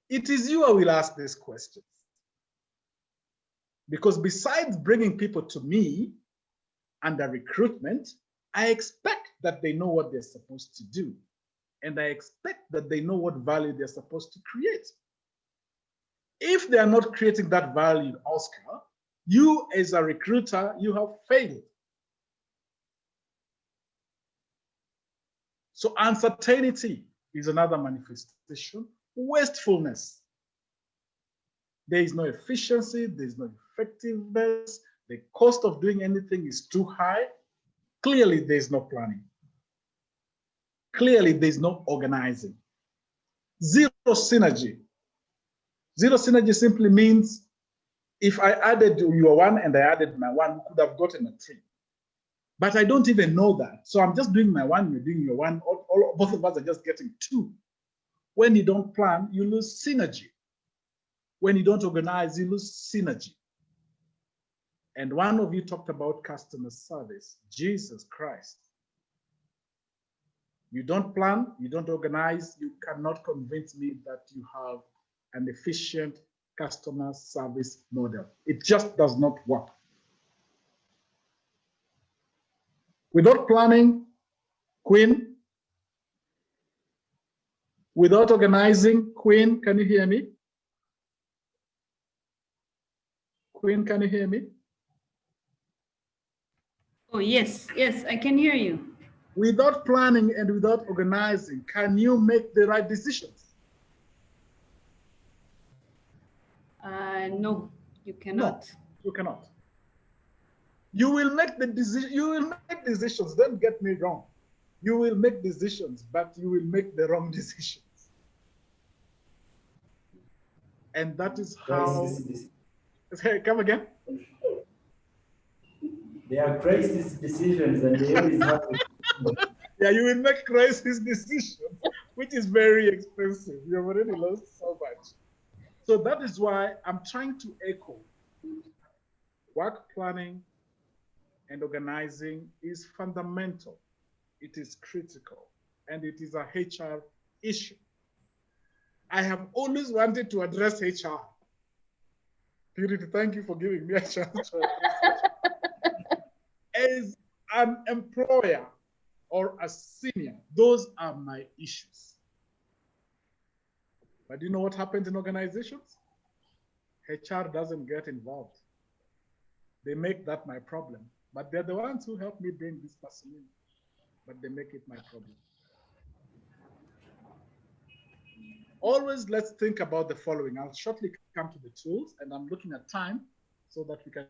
it is you I will ask these questions. Because besides bringing people to me under recruitment, I expect that they know what they're supposed to do. And I expect that they know what value they're supposed to create. If they are not creating that value, Oscar, you as a recruiter, you have failed. So uncertainty is another manifestation. Wastefulness. There is no efficiency, there is no effectiveness, the cost of doing anything is too high. Clearly, there is no planning. Clearly, there is no organizing. Zero synergy. Zero synergy simply means if I added your one and I added my one, we could have gotten a 3. But I don't even know that. So I'm just doing my one, you're doing your one, both of us are just getting 2. When you don't plan, you lose synergy. When you don't organize, you lose synergy. And one of you talked about customer service, Jesus Christ. You don't plan, you don't organize, you cannot convince me that you have an efficient customer service model. It just does not work. Without planning, Queen, without organizing, Queen, can you hear me? Queen, can you hear me? Oh, yes, yes, I can hear you. Without planning and without organizing, can you make the right decisions? No, you cannot. No, you cannot. You will make the decision. You will make decisions. Don't get me wrong. You will make decisions, but you will make the wrong decisions. And that is how. Come again. They are crisis decisions, and they always happen. Yeah, you will make crisis decisions, which is very expensive. You've already lost so much. So that is why I'm trying to echo work planning and organizing is fundamental. It is critical, and it is a HR issue. I have always wanted to address HR. Purity, thank you for giving me a chance to address HR. As an employer, or a senior. Those are my issues. But you know what happens in organizations? HR doesn't get involved. They make that my problem. But they're the ones who help me bring this person in. But they make it my problem. Always let's think about the following. I'll shortly come to the tools, and I'm looking at time so that we can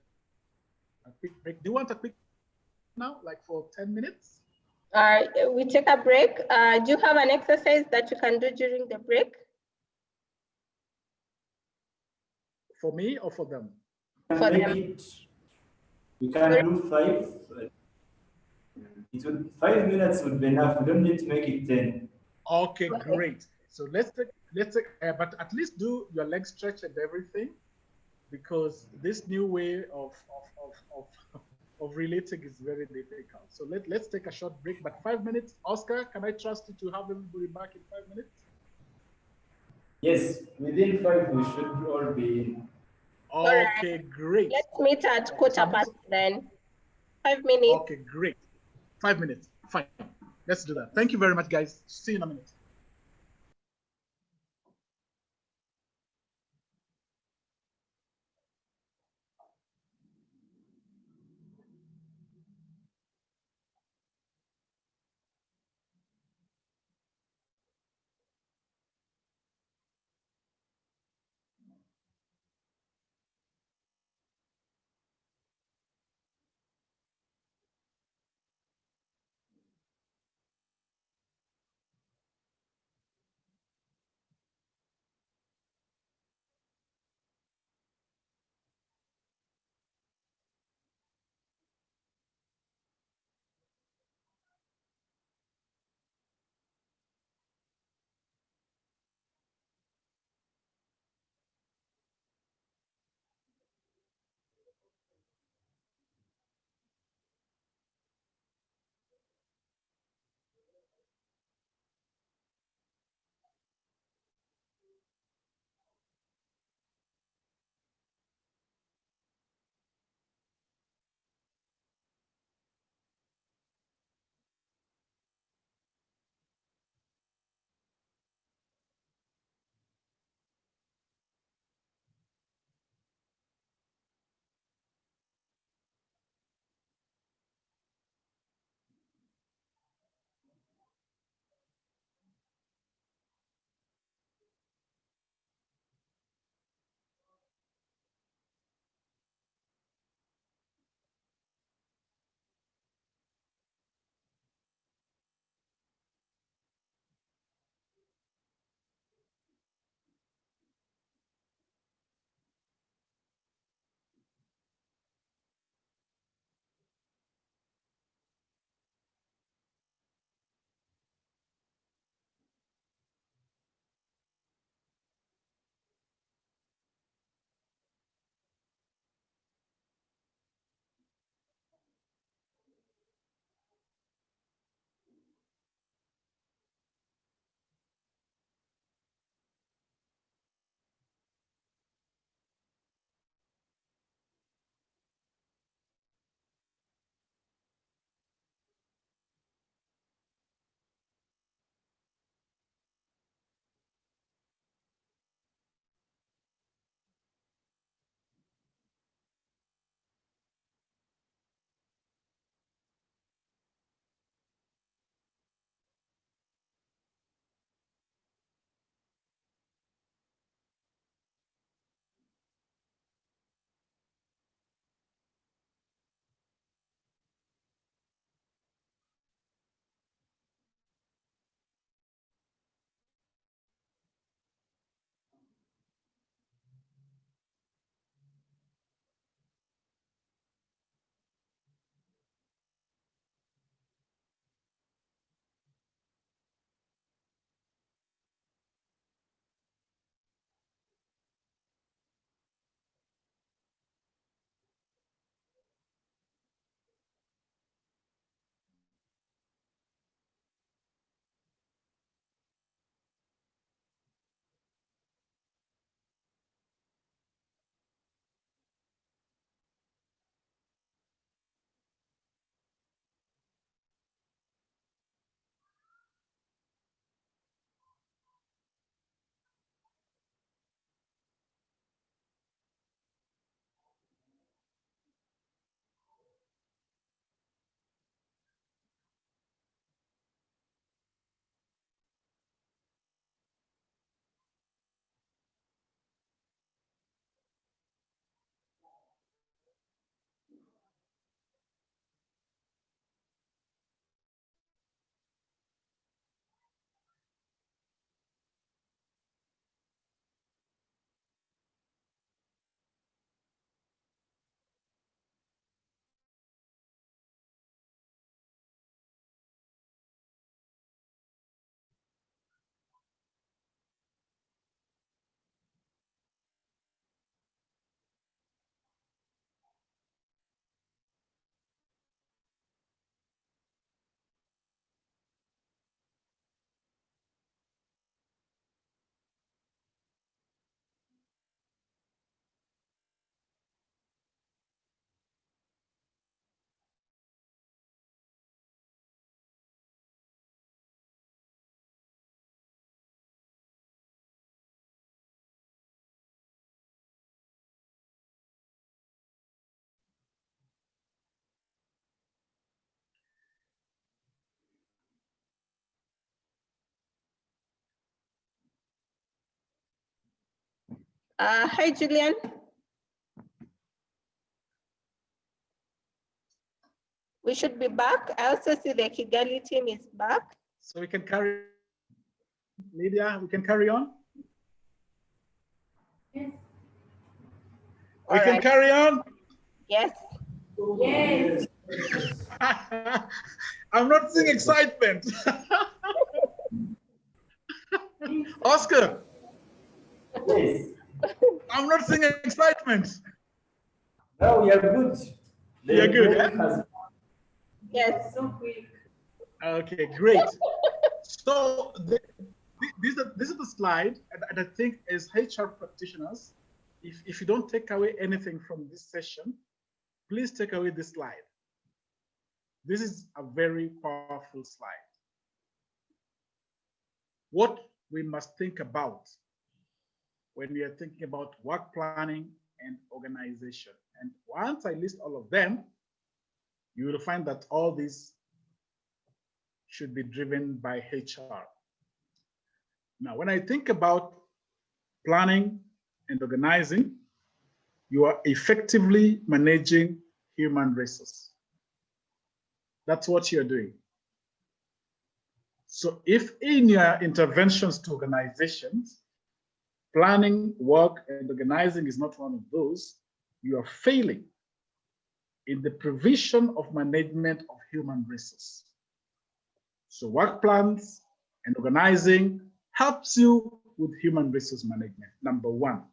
a quick break. Do you want a quick now, like for 10 minutes? We take a break. Do you have an exercise that you can do during the break? For me or for them? For them. We can do 5. It would 5 minutes would be enough. We don't need to make it 10. Okay, great. So let's take, but at least do your leg stretch and everything, because this new way of relating is very difficult. So let's take a short break, but 5 minutes. Oscar, can I trust you to have everybody back in 5 minutes? Yes, within 5 we should all be in. Okay, great. Let's meet at quarter past then. 5 minutes. Okay, great. 5 minutes. Fine. Let's do that. Thank you very much, guys. See you in a minute. Hi, Julian. We should be back. I also see the Kigali team is back. So we can carry, Lydia, we can carry on? Yes. We can carry on? Yes. Yes. I'm not seeing excitement. Oscar. Yes. I'm not seeing excitement. No, we are good. We are good, eh? Yes. So quick. Okay, great. So this is the slide, and I think as HR practitioners, if you don't take away anything from this session, please take away this slide. This is a very powerful slide. What we must think about when we are thinking about work planning and organization. And once I list all of them, you will find that all these should be driven by HR. Now, when I think about planning and organizing, you are effectively managing human resources. That's what you're doing. So if in your interventions to organizations, planning, work, and organizing is not one of those, you are failing in the provision of management of human resources. So work plans and organizing helps you with human resource management, number one.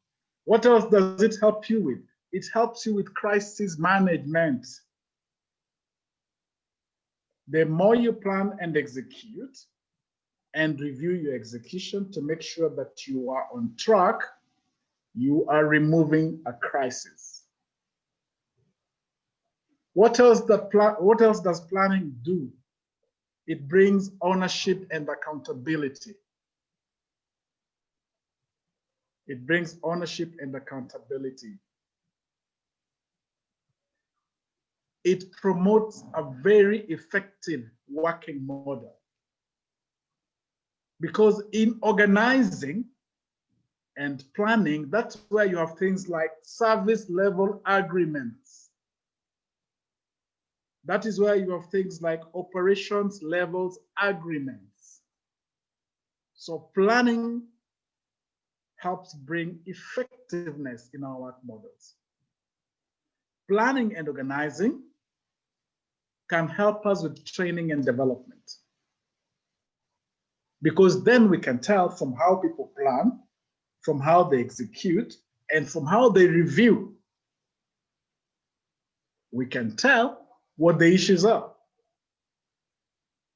What else does it help you with? It helps you with crisis management. The more you plan and execute and review your execution to make sure that you are on track, you are removing a crisis. What else does planning do? It brings ownership and accountability. It brings ownership and accountability. It promotes a very effective working model. Because in organizing and planning, that's where you have things like service level agreements. That is where you have things like operations levels agreements. So planning helps bring effectiveness in our work models. Planning and organizing can help us with training and development. Because then we can tell from how people plan, from how they execute, and from how they review, we can tell what the issues are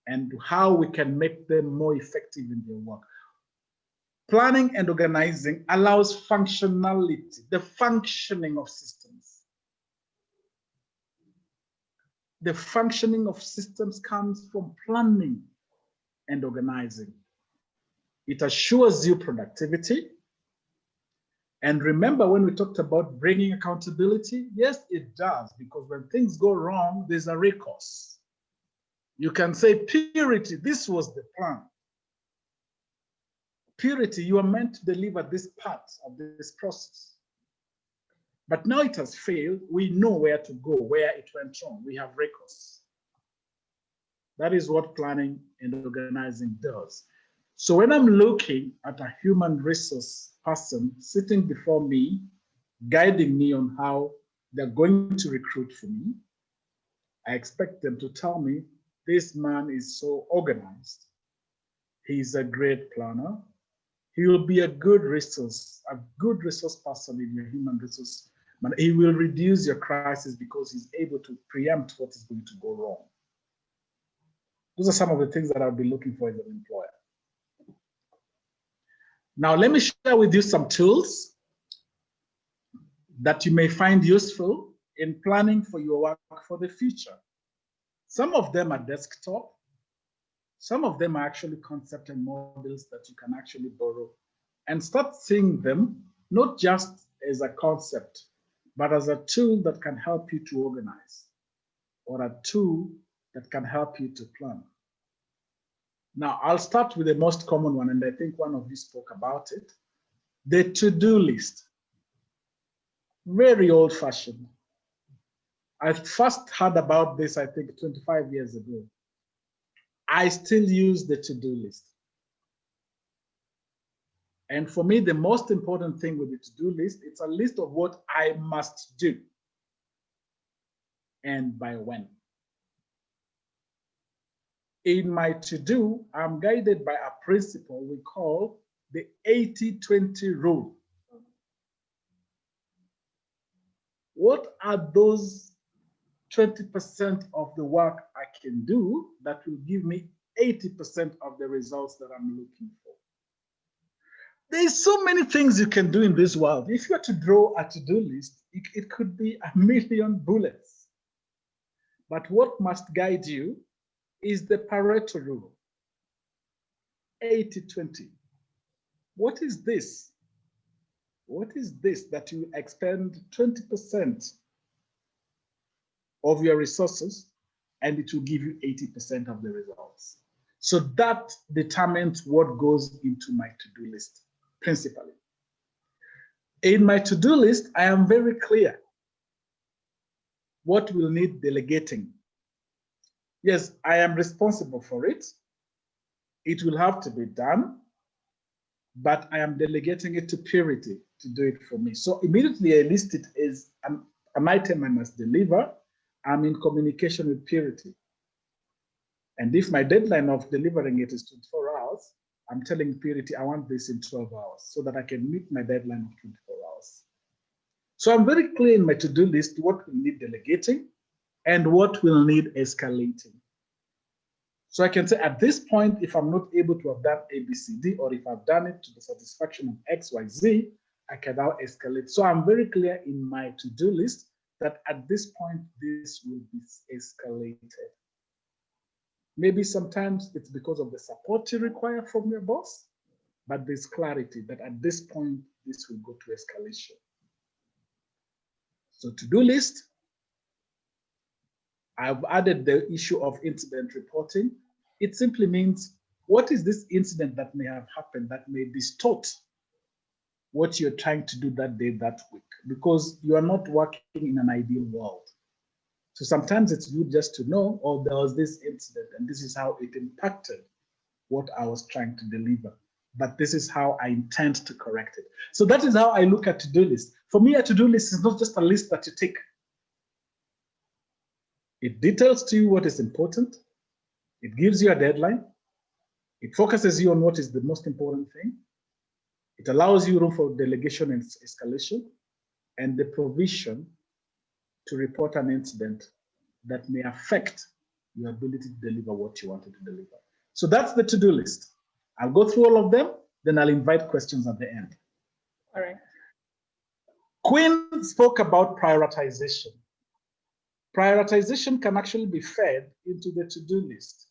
and how we can make them more effective in their work. Planning and organizing allows functionality, the functioning of systems. The functioning of systems comes from planning and organizing. It assures you productivity. And remember when we talked about bringing accountability? Yes, it does, because when things go wrong, there's a recourse. You can say, Purity, this was the plan. Purity, you are meant to deliver this part of this process. But now it has failed. We know where to go, where it went wrong. We have recourse. That is what planning and organizing does. So when I'm looking at a human resource person sitting before me, guiding me on how they're going to recruit for me, I expect them to tell me, this man is so organized. He's a great planner. He will be a good resource person in your human resource. But he will reduce your crisis because he's able to preempt what is going to go wrong. Those are some of the things that I'll be looking for as an employer. Now, let me share with you some tools that you may find useful in planning for your work for the future. Some of them are desktop. Some of them are actually concept and models that you can actually borrow and start seeing them not just as a concept, but as a tool that can help you to organize, or a tool that can help you to plan. Now, I'll start with the most common one, and I think one of you spoke about it, the to-do list. very old-fashioned. I first heard about this, I think, 25 years ago. I still use the to-do list. And for me, the most important thing with the to-do list, it's a list of what I must do and by when. In my to-do, I'm guided by a principle we call the 80-20 rule. What are those 20% of the work I can do that will give me 80% of the results that I'm looking for? There's so many things you can do in this world. If you were to draw a to-do list, it could be a million bullets. But what must guide you is the Pareto rule, 80-20. What is this? What is this that you expend 20% of your resources and it will give you 80% of the results? So that determines what goes into my to-do list, principally. In my to-do list, I am very clear what will need delegating. Yes, I am responsible for it. It will have to be done, but I am delegating it to Purity to do it for me. So immediately I list it as an item I must deliver. I'm in communication with Purity. And if my deadline of delivering it is 24 hours, I'm telling Purity I want this in 12 hours so that I can meet my deadline of 24 hours. So I'm very clear in my to-do list what will need delegating and what will need escalating. So I can say at this point, if I'm not able to have done A, B, C, D, or if I've done it to the satisfaction of X, Y, Z, I can now escalate. So I'm very clear in my to-do list that at this point, this will be escalated. Maybe sometimes it's because of the support you require from your boss, but there's clarity that at this point, this will go to escalation. So to-do list, I've added the issue of incident reporting. It simply means, what is this incident that may have happened that may distort what you're trying to do that day, that week? Because you are not working in an ideal world. So sometimes it's good just to know, oh, there was this incident and this is how it impacted what I was trying to deliver. But this is how I intend to correct it. So that is how I look at to-do list. For me, a to-do list is not just a list that you tick. It details to you what is important. It gives you a deadline. It focuses you on what is the most important thing. It allows you room for delegation and escalation, and the provision to report an incident that may affect your ability to deliver what you wanted to deliver. So that's the to-do list. I'll go through all of them, then I'll invite questions at the end. All right. Quinn spoke about prioritization. Prioritization can actually be fed into the to-do list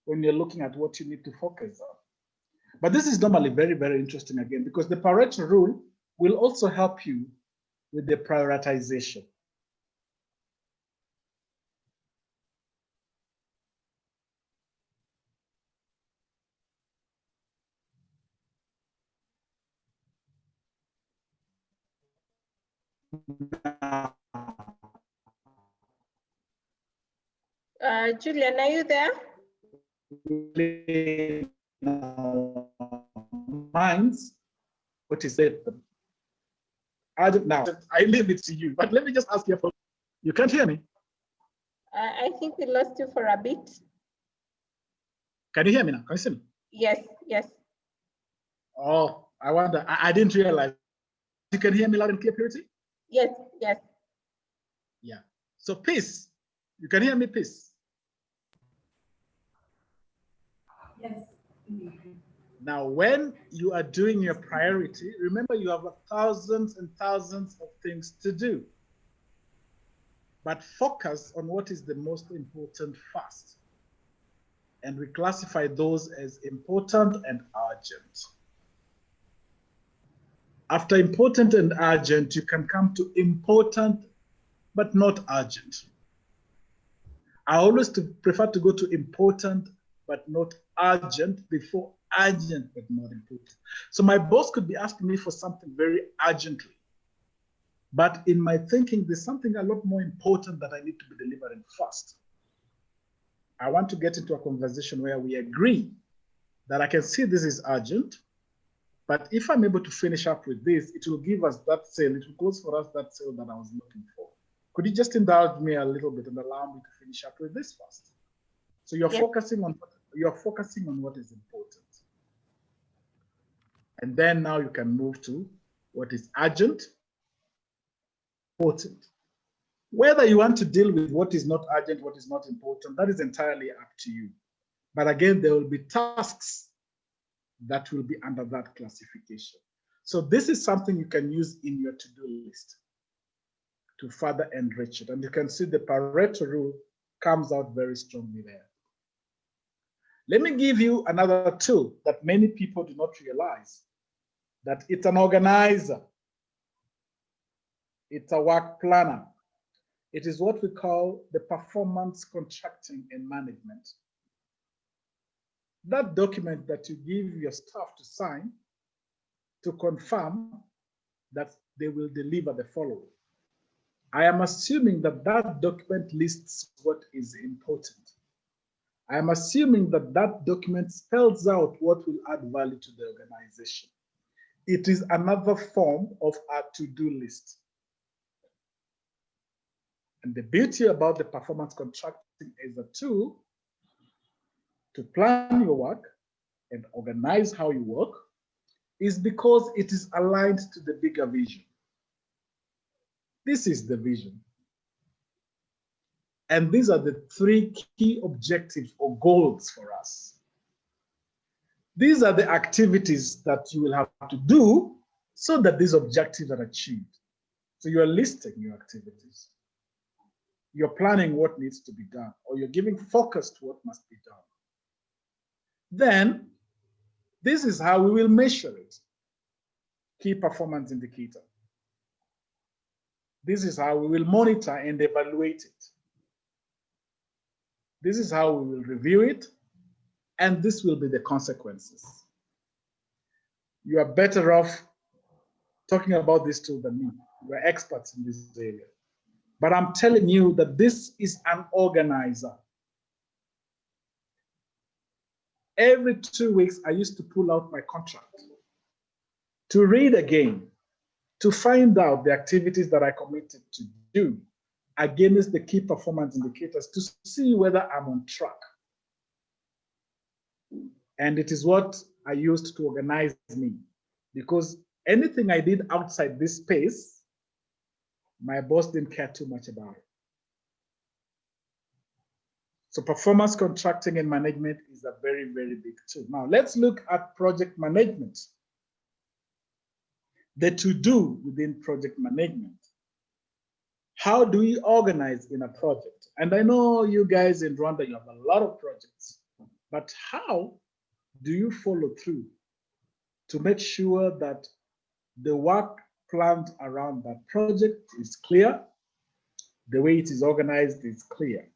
when you're looking at what you need to focus on. But this is normally very, very interesting again, because the Pareto rule will also help you with the prioritization. Julian, are you there? Minds, what is it? I don't know. I leave it to you, but let me just ask you. You can't hear me? I think we lost you for a bit. Can you hear me now? Can you see me? Yes, yes. Oh, I wonder. I didn't realize. You can hear me loud and clear, Purity? Yes, yes. Yeah. So peace. You can hear me, peace? Yes. Now, when you are doing your priority, remember you have thousands and thousands of things to do. But focus on what is the most important first. And we classify those as important and urgent. After important and urgent, you can come to important but not urgent. I always prefer to go to important but not urgent before urgent but not important. So my boss could be asking me for something very urgently. But in my thinking, there's something a lot more important that I need to be delivering first. I want to get into a conversation where we agree that I can see this is urgent, but if I'm able to finish up with this, it will give us that sale. It will close for us that sale that I was looking for. Could you just indulge me a little bit and allow me to finish up with this first? So you're focusing on what is important. And then now you can move to what is urgent, important. Whether you want to deal with what is not urgent, what is not important, that is entirely up to you. But again, there will be tasks that will be under that classification. So this is something you can use in your to-do list to further enrich it. And you can see the Pareto rule comes out very strongly there. Let me give you another tool that many people do not realize, that it's an organizer. It's a work planner. It is what we call the performance contracting and management. That document that you give your staff to sign to confirm that they will deliver the following. I am assuming that that document lists what is important. I am assuming that that document spells out what will add value to the organization. It is another form of our to-do list. And the beauty about the performance contracting as a tool to plan your work and organize how you work is because it is aligned to the bigger vision. This is the vision. And these are the three key objectives or goals for us. These are the activities that you will have to do so that these objectives are achieved. So you are listing your activities. You're planning what needs to be done, or you're giving focus to what must be done. Then, this is how we will measure it. Key performance indicator. This is how we will monitor and evaluate it. This is how we will review it, and this will be the consequences. You are better off talking about this tool than me. You are experts in this area. But I'm telling you that this is an organizer. Every 2 weeks, I used to pull out my contract to read again, to find out the activities that I committed to do against the key performance indicators to see whether I'm on track. And it is what I used to organize me, because anything I did outside this space, my boss didn't care too much about it. So performance contracting and management is a very, very big tool. Now let's look at project management. The to-do within project management. How do we organize in a project? And I know you guys in Rwanda, you have a lot of projects, but how do you follow through to make sure that the work planned around that project is clear, the way it is organized is clear?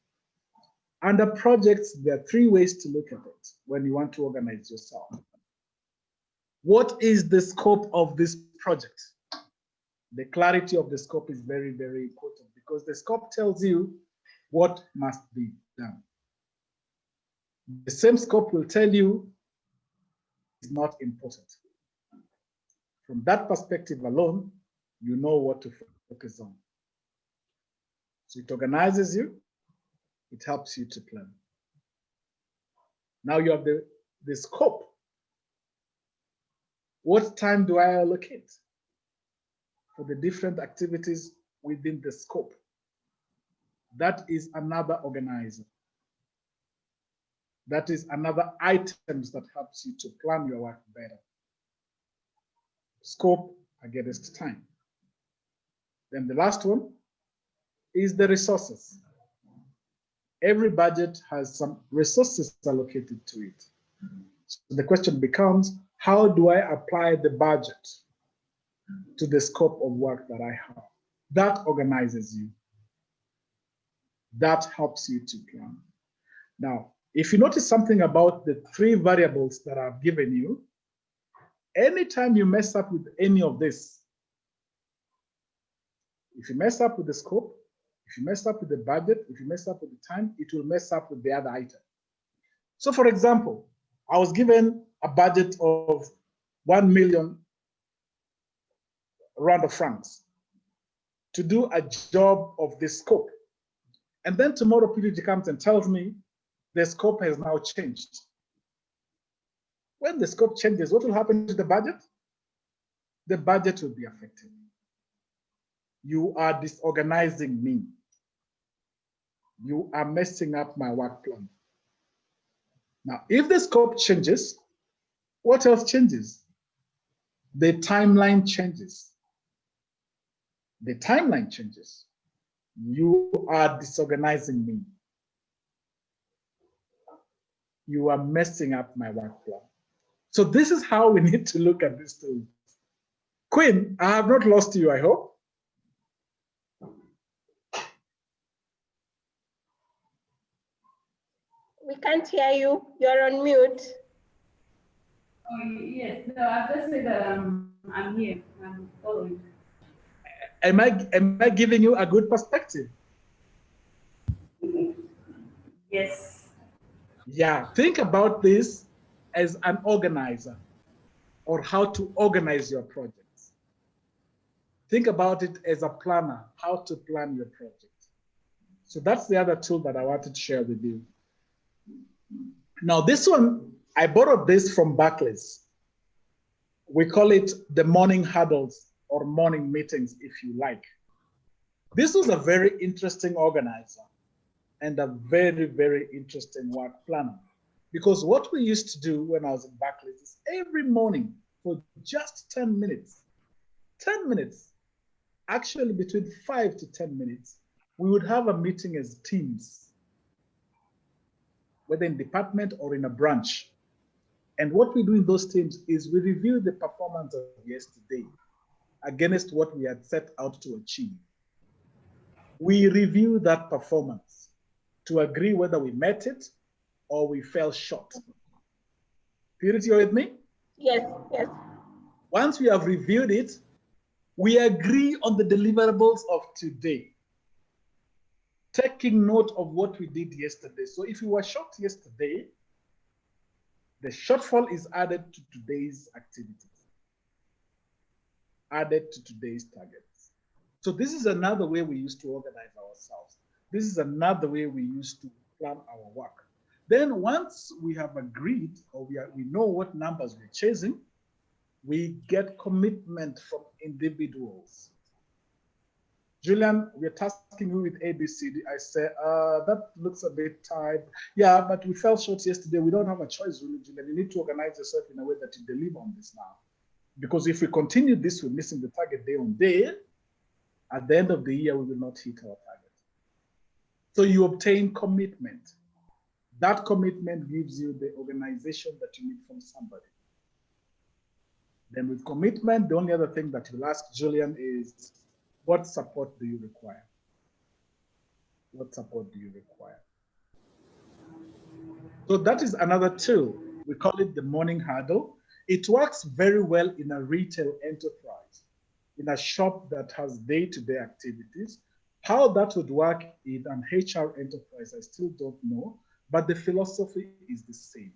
Under projects, there are three ways to look at it when you want to organize yourself. What is the scope of this project? The clarity of the scope is very, very important, because the scope tells you what must be done. The same scope will tell you it's not important. From that perspective alone, you know what to focus on. So it organizes you, it helps you to plan. Now you have the scope. What time do I allocate for the different activities within the scope? That is another organizer. That is another items that helps you to plan your work better. Scope against time. Then the last one is the resources. Every budget has some resources allocated to it. So the question becomes, how do I apply the budget to the scope of work that I have? That organizes you. That helps you to plan. Now, if you notice something about the three variables that I've given you, anytime you mess up with any of this, If you mess up with the scope, if you mess up with the budget, if you mess up with the time, it will mess up with the other item. So for example, I was given a budget of 1 million rand of francs to do a job of this scope. And then tomorrow PDG comes and tells me the scope has now changed. When the scope changes, what will happen to the budget? The budget will be affected. You are disorganizing me. You are messing up my work plan. Now, if the scope changes, what else changes? The timeline changes. The timeline changes. You are disorganizing me. You are messing up my work plan. So this is how we need to look at this tool. Quinn, I have not lost you, I hope. We can't hear you. You're on mute. Oh, yes. No, I've just said that I'm here. I'm following. Am I giving you a good perspective? Yes. Yeah, think about this as an organizer or how to organize your projects. Think about it as a planner, how to plan your project. So that's the other tool that I wanted to share with you. Now this one, I borrowed this from Barclays. We call it the morning huddles or morning meetings, if you like. This was a very interesting organizer and a very, very interesting work planner. Because what we used to do when I was in Barclays is every morning for just 10 minutes, actually between 5 to 10 minutes, we would have a meeting as teams, whether in department or in a branch. And what we do in those teams is we review the performance of yesterday against what we had set out to achieve. We review that performance to agree whether we met it or we fell short. Purity, you with me? Yes, yes. Once we have reviewed it, we agree on the deliverables of today, taking note of what we did yesterday. So if you were short yesterday, the shortfall is added to today's activities, added to today's targets. So this is another way we used to organize ourselves. This is another way we used to plan our work. Then once we have agreed or we know what numbers we're chasing, we get commitment from individuals. Julian, we're tasking you with ABCD. I say, that looks a bit tight. Yeah, but we fell short yesterday. We don't have a choice, really, Julian. You need to organize yourself in a way that you deliver on this now. Because if we continue this, we're missing the target day on day. At the end of the year, we will not hit our target. So you obtain commitment. That commitment gives you the organization that you need from somebody. Then with commitment, the only other thing that you'll ask Julian is, what support do you require? What support do you require? So that is another tool. We call it the morning huddle. It works very well in a retail enterprise, in a shop that has day-to-day activities. How that would work in an HR enterprise, I still don't know, but the philosophy is the same.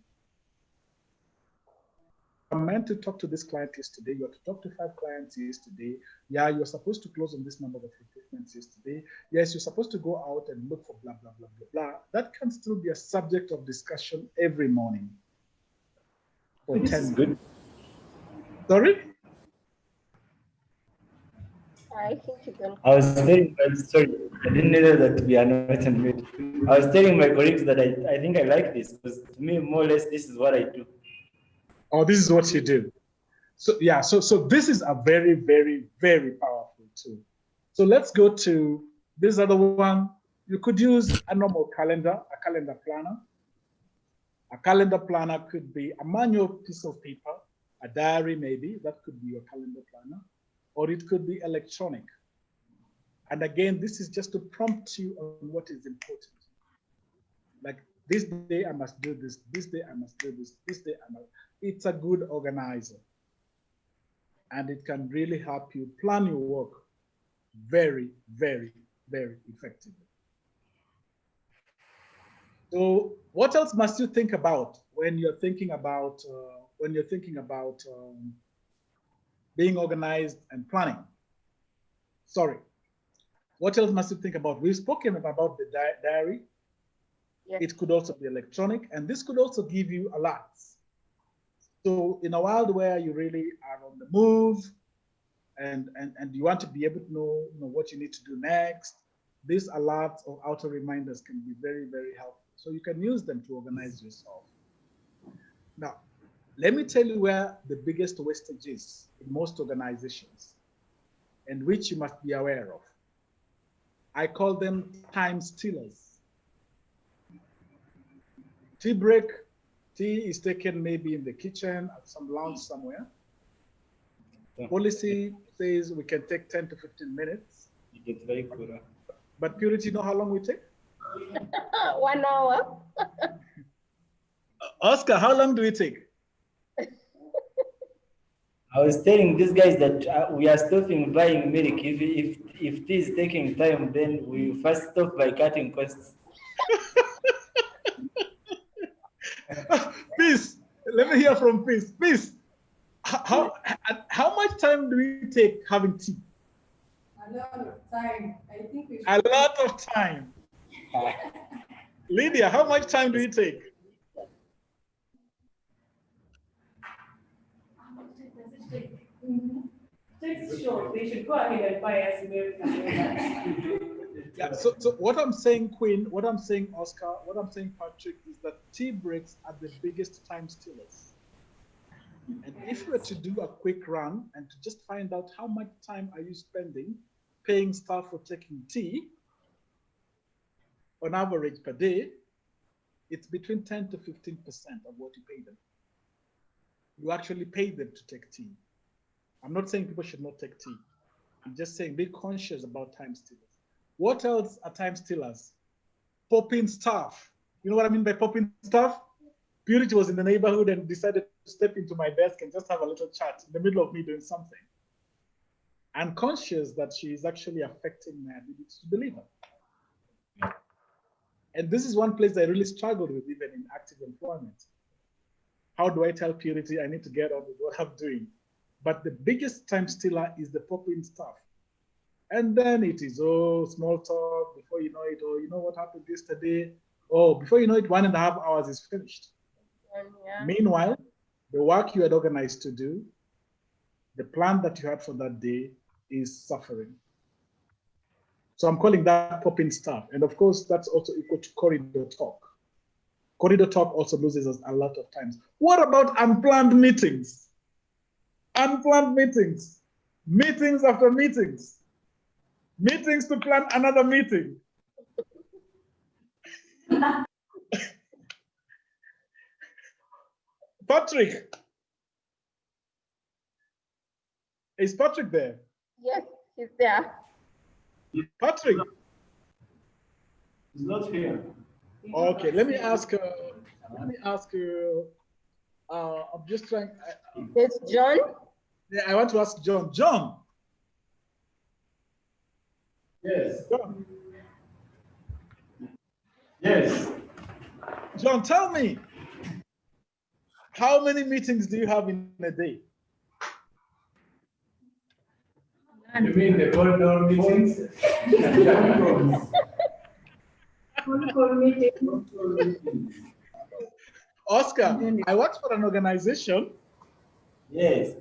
I'm meant to talk to this client yesterday. You have to talk to 5 clients yesterday. Yeah, you're supposed to close on this number of recruitments yesterday. Yes, you're supposed to go out and look for blah, blah, blah, blah, blah. That can still be a subject of discussion every morning. For This 10 is good. Sorry? I think you can. I was telling, sorry, I didn't know that we are not on mute. I was telling my colleagues that I think I like this because to me, more or less, this is what I do. Oh, this is what you do. So yeah, so this is a very, very, very powerful tool. So let's go to this other one. You could use a normal calendar, a calendar planner. A calendar planner could be a manual piece of paper, a diary maybe, that could be your calendar planner, or it could be electronic. And again, this is just to prompt you on what is important. Like this day I must do this, this day I must do this, this day I must. It's a good organizer. And it can really help you plan your work very, very, very effectively. So what else must you think about when you're thinking about being organized and planning? Sorry. What else must you think about? We've spoken about the diary. Yes. It could also be electronic, and this could also give you alerts. So in a world where you really are on the move and you want to be able to know, what you need to do next, these alerts or auto reminders can be very, very helpful. So you can use them to organize yourself. Now, let me tell you where the biggest wastage is in most organizations, and which you must be aware of. I call them time stealers. Tea break, tea is taken maybe in the kitchen at some lounge somewhere. Policy says we can take 10 to 15 minutes. You get very cool. But Purity, you know how long we take? 1 hour. Oscar, how long do we take? I was telling these guys that we are stopping buying milk. If tea is taking time, then we first stop by cutting costs. Peace. Let me hear from Peace. Peace. How much time do we take having tea? A lot of time. I think we should. A lot of time. Lydia, how much time do you take? Sure, they should go ahead and buy us milk. Yeah, so what I'm saying, Queen, what I'm saying, Oscar, what I'm saying, Patrick, is that tea breaks are the biggest time stealers. And if you were to do a quick run and to just find out how much time are you spending paying staff for taking tea, on average per day, it's between 10 to 15% of what you pay them. You actually pay them to take tea. I'm not saying people should not take tea. I'm just saying be conscious about time stealers. What else are time stealers? Popping stuff. You know what I mean by popping stuff? Purity was in the neighborhood and decided to step into my desk and just have a little chat in the middle of me doing something. Unconscious that she is actually affecting my ability to deliver. And this is one place I really struggled with even in active employment. How do I tell Purity I need to get on with what I'm doing? But the biggest time stealer is the popping stuff. And then it is, small talk, before you know it, you know what happened yesterday? Before you know it, 1.5 hours is finished. Yeah. Meanwhile, the work you had organized to do, the plan that you had for that day is suffering. So I'm calling that popping stuff. And of course, that's also equal to corridor talk. Corridor talk also loses us a lot of times. What about unplanned meetings? Unplanned meetings. Meetings after meetings. Meetings to plan another meeting. Patrick. Is Patrick there? Yes, he's there. Patrick. He's not here. Okay, let me ask I'm just trying. It's John. Yeah, I want to ask John. John. Yes. John. Yes. John, tell me, how many meetings do you have in a day? You mean the corridor meetings? Oscar, I work for an organization. Yes.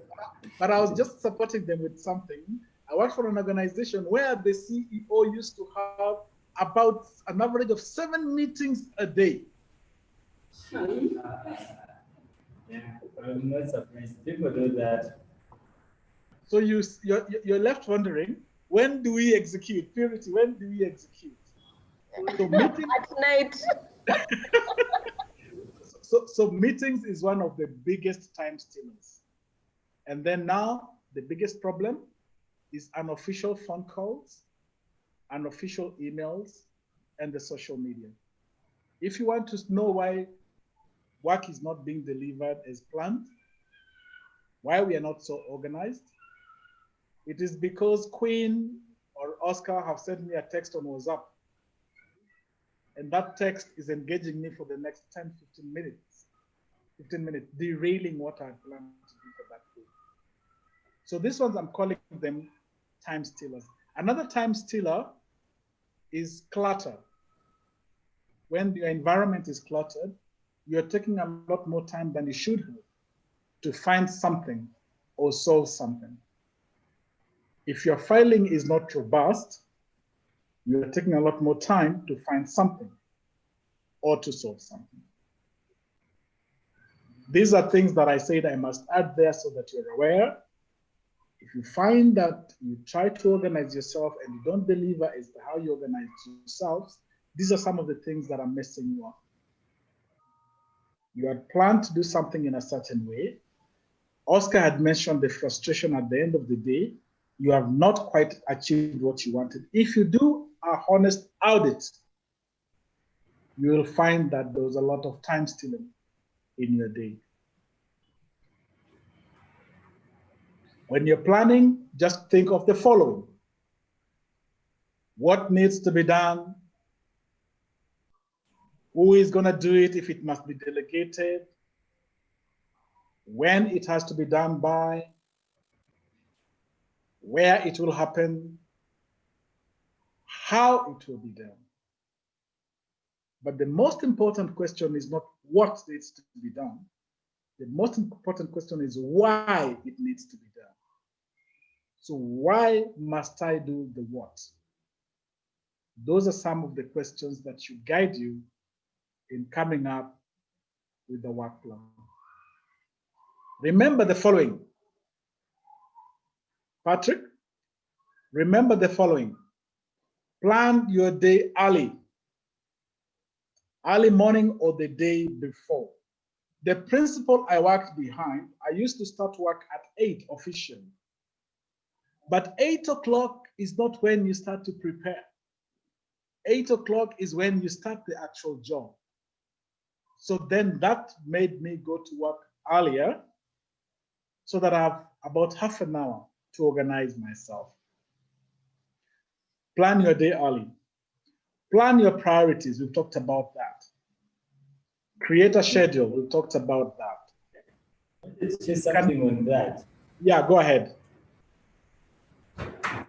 But I was just supporting them with something. I worked for an organization where the CEO used to have about an average of 7 meetings a day. Yeah, I'm not surprised. People do that. So you're left wondering, when do we execute? Purity, when do we execute? So meetings at night. so meetings is one of the biggest time stealers. And then now the biggest problem is unofficial phone calls, unofficial emails, and the social media. If you want to know why work is not being delivered as planned, why we are not so organized, it is because Queen, or Oscar have sent me a text on WhatsApp, and that text is engaging me for the next 10, 15 minutes, derailing what I plan to do for that day. So these ones, I'm calling them time stealers. Another time stealer is clutter. When your environment is cluttered, you're taking a lot more time than you should have to find something or solve something. If your filing is not robust, you're taking a lot more time to find something or to solve something. These are things that I said I must add there so that you're aware. If you find that you try to organize yourself and you don't deliver as to how you organize yourselves, these are some of the things that are messing you up. You had planned to do something in a certain way. Oscar had mentioned the frustration at the end of the day. You have not quite achieved what you wanted. If you do a honest audit, you will find that there was a lot of time stealing in your day. When you're planning, just think of the following. What needs to be done? Who is going to do it if it must be delegated? When it has to be done by? Where it will happen? How it will be done? But the most important question is not what needs to be done. The most important question is why it needs to be done. So why must I do the what? Those are some of the questions that should guide you in coming up with the work plan. Remember the following. Patrick, remember the following. Plan your day early morning or the day before. The principle I worked behind, I used to start work at 8 officially. But 8 o'clock is not when you start to prepare. 8 o'clock is when you start the actual job. So then that made me go to work earlier so that I have about half an hour to organize myself. Plan your day early. Plan your priorities. We've talked about that. Create a schedule. We've talked about that. Let's say something on that. Yeah, go ahead.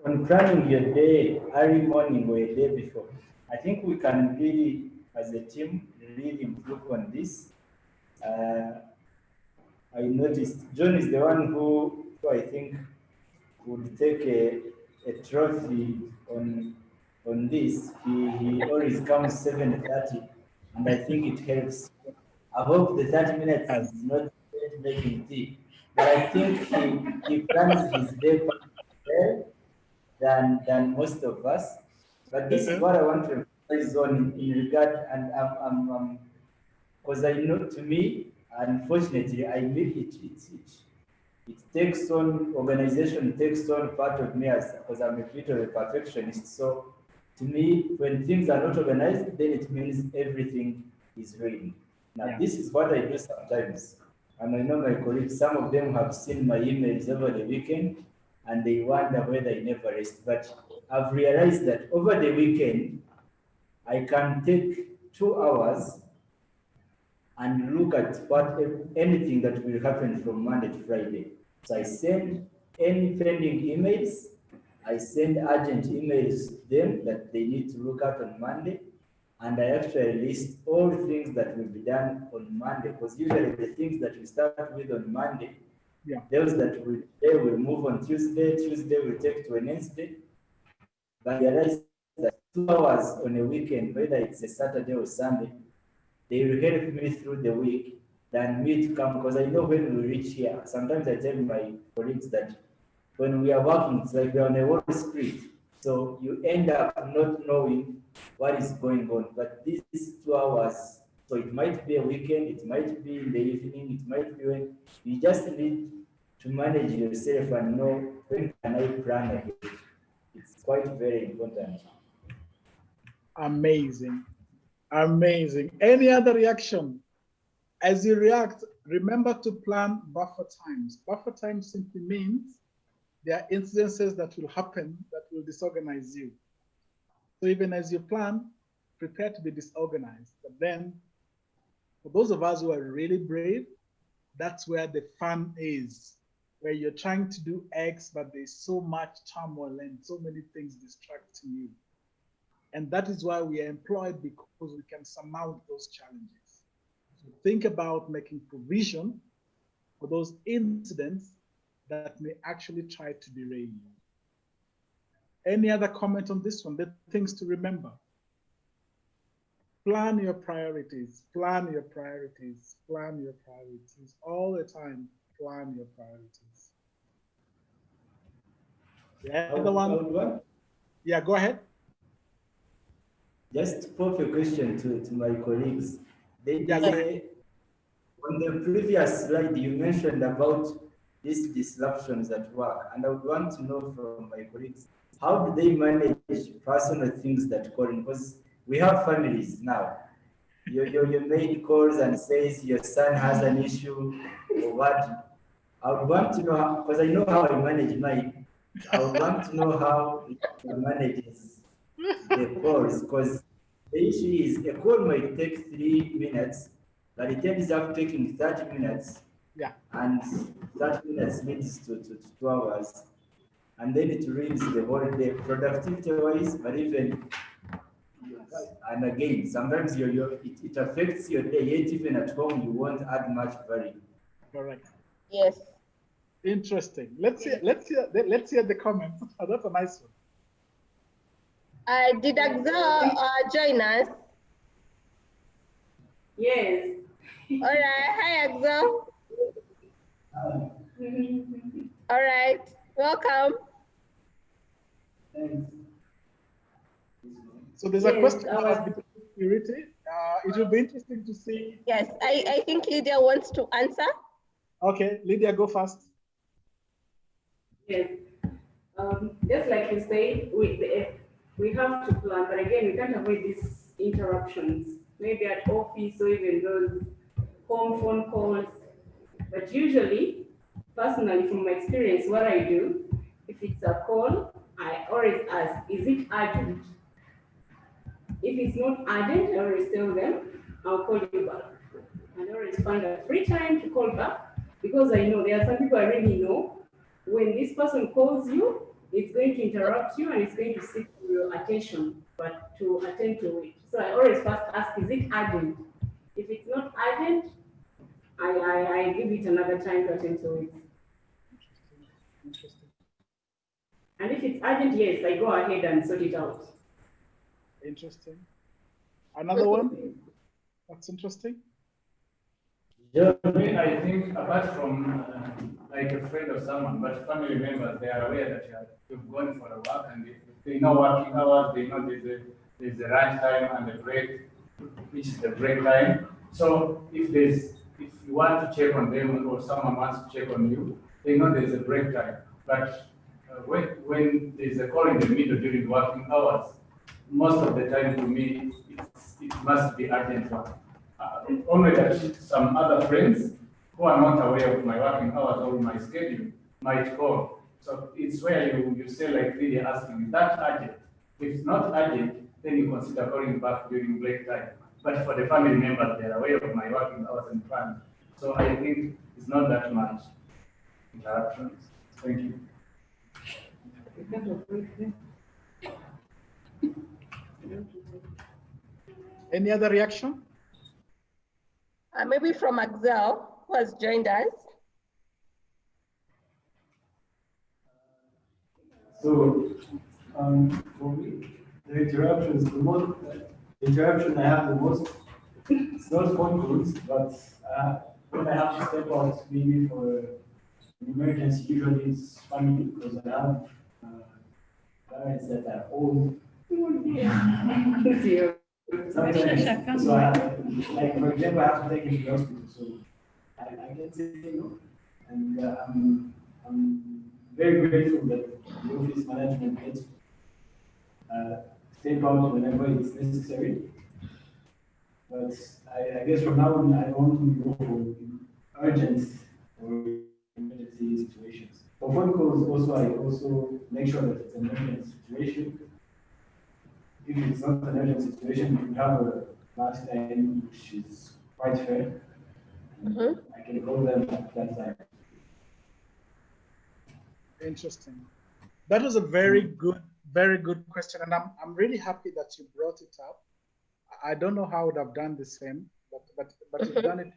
On planning your day, early morning or a day before, I think we can really, as a team, really improve on this. I noticed John is the one who I think would take a trophy on this. He always comes 7:30, and I think it helps. I hope the 30 minutes is not making tea, but I think he plans his day well than most of us. But this is what I want to emphasize on in regard, and because I know, to me, unfortunately, I mean it takes on, organization takes on part of me as, because I'm a bit of a perfectionist. So to me, when things are not organized, then it means everything is ruined. Now, this is what I do sometimes. And I know my colleagues, some of them have seen my emails over the weekend and they wonder whether I never rest. But I've realized that over the weekend, I can take 2 hours and look at anything that will happen from Monday to Friday. So I send any pending emails, I send urgent emails to them that they need to look at on Monday, and I actually list all things that will be done on Monday, because usually the things that we start with on Monday, those that they will move on Tuesday, Tuesday will take to Wednesday, but I realize that 2 hours on a weekend, whether it's a Saturday or Sunday, they will help me through the week than me to come, because I know when we reach here, sometimes I tell my colleagues that when we are working, it's like we're on a Wall Street. So you end up not knowing what is going on. But these 2 hours, so it might be a weekend, it might be in the evening, it might be when you just need to manage yourself and know when can I plan ahead. It's quite very important. Amazing. Amazing. Any other reaction? As you react, remember to plan buffer times. Buffer time simply means there are incidences that will happen that will disorganize you. So even as you plan, prepare to be disorganized. But then, for those of us who are really brave, that's where the fun is, where you're trying to do X, but there's so much turmoil and so many things distracting you. And that is why we are employed, because we can surmount those challenges. So think about making provision for those incidents that may actually try to derail you. Any other comment on this one? The things to remember. Plan your priorities, plan your priorities, plan your priorities. All the time, plan your priorities. The other one? Yeah, go ahead. Just pop a question to my colleagues. They Yeah, say, on the previous slide, you mentioned about these disruptions at work, and I would want to know from my colleagues, how do they manage personal things that call in? Because we have families now. Your maid calls and says your son has an issue or what. I would want to know, because I know how I manage mine. I would want to know how he manages the calls, because the issue is a call might take 3 minutes, but it ends up taking 30 minutes. Yeah. And 30 minutes leads to 2 hours. And then it ruins the whole day, productivity wise, but even, and again, sometimes it affects your day, yet even at home, you won't add much value. Correct. Yes. Interesting. Let's hear the comments. Oh, that's a nice one. Did Axel join us? Yes. All right. Hi, Axel. All right. Welcome. So there's a question about security. It will be interesting to see. Yes, I think Lydia wants to answer. Okay, Lydia, go first. Yes. Just like you say, we have to plan, but again, we can't avoid these interruptions, maybe at office or even those home phone calls. But usually, personally, from my experience, what I do, if it's a call, I always ask, is it urgent? If it's not urgent, I always tell them, I'll call you back. And I always find a free time to call back, because I know there are some people I really know, when this person calls you, it's going to interrupt you and it's going to seek your attention, but to attend to it. So I always first ask, is it urgent? If it's not urgent, I give it another time to attend to it. Interesting. And if it's urgent, yes, I go ahead and sort it out. Interesting. Another one? That's interesting. Yeah, I think apart from like a friend or someone, but family members, they are aware that you've gone for a walk and they know working hours, they know there's a lunch time and a break, which is the break time. So if you want to check on them or someone wants to check on you, they know there's a break time. But when there's a call in the middle during working hours, most of the time for me, it must be urgent one. Only that some other friends who are not aware of my working hours or my schedule might call. So it's where you say, like really asking, is that urgent? If it's not urgent, then you consider calling back during break time. But for the family members, they're aware of my working hours and plans. So I think it's not that much interruptions. Thank you. Any other reaction? Maybe from Axel, who has joined us. So, for me, the interruption I have the most, it's not phone calls, but when I have to step out, maybe for an emergency, usually it's family, because I have parents that are old. Sometimes, so like for example, I have to take him to the hospital, so I can say no, and I'm very grateful that the office management gets step out whenever it's necessary. But I guess from now on, I want to go for urgent or emergency situations. For phone calls, also I also make sure that it's an urgent situation. If it's not an urgent situation, we have a last time which is quite fair. I can call them at that time. Interesting. That was a very good question, and I'm really happy that you brought it up. I don't know how I would have done the same, but you've done it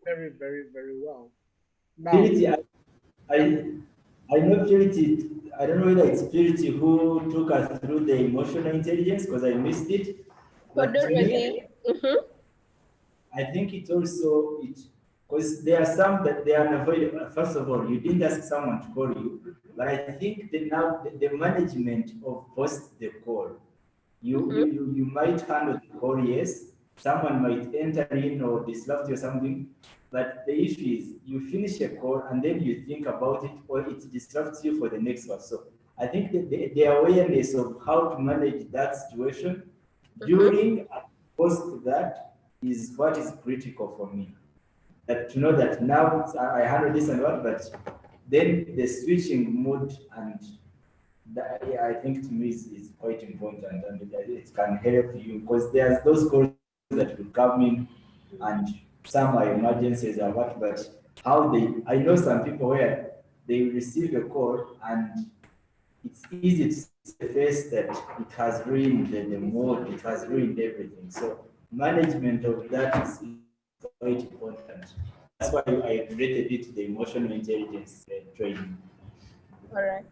very, very, very well. Now, Purity, I know Purity. I don't know whether it's Purity who took us through the emotional intelligence because I missed it. But to me, I think it also because there are some that they are unavoidable. First of all, you didn't ask someone to call you, but I think now the management of post the call, you might handle the call, yes. Someone might enter in or disrupt you or something, but the issue is you finish a call and then you think about it or it disrupts you for the next one. So I think that the awareness of how to manage that situation during and post that is what is critical for me. That to know that now I handle this and what, but then the switching mode and that, yeah, I think to me is quite important and it can help you because there's those calls that will come in and some are emergencies or what, but I know some people where they receive a call and it's easy to see the face that it has ruined the mood, it has ruined everything. So management of that is quite important. That's why I related it to the emotional intelligence training. All right.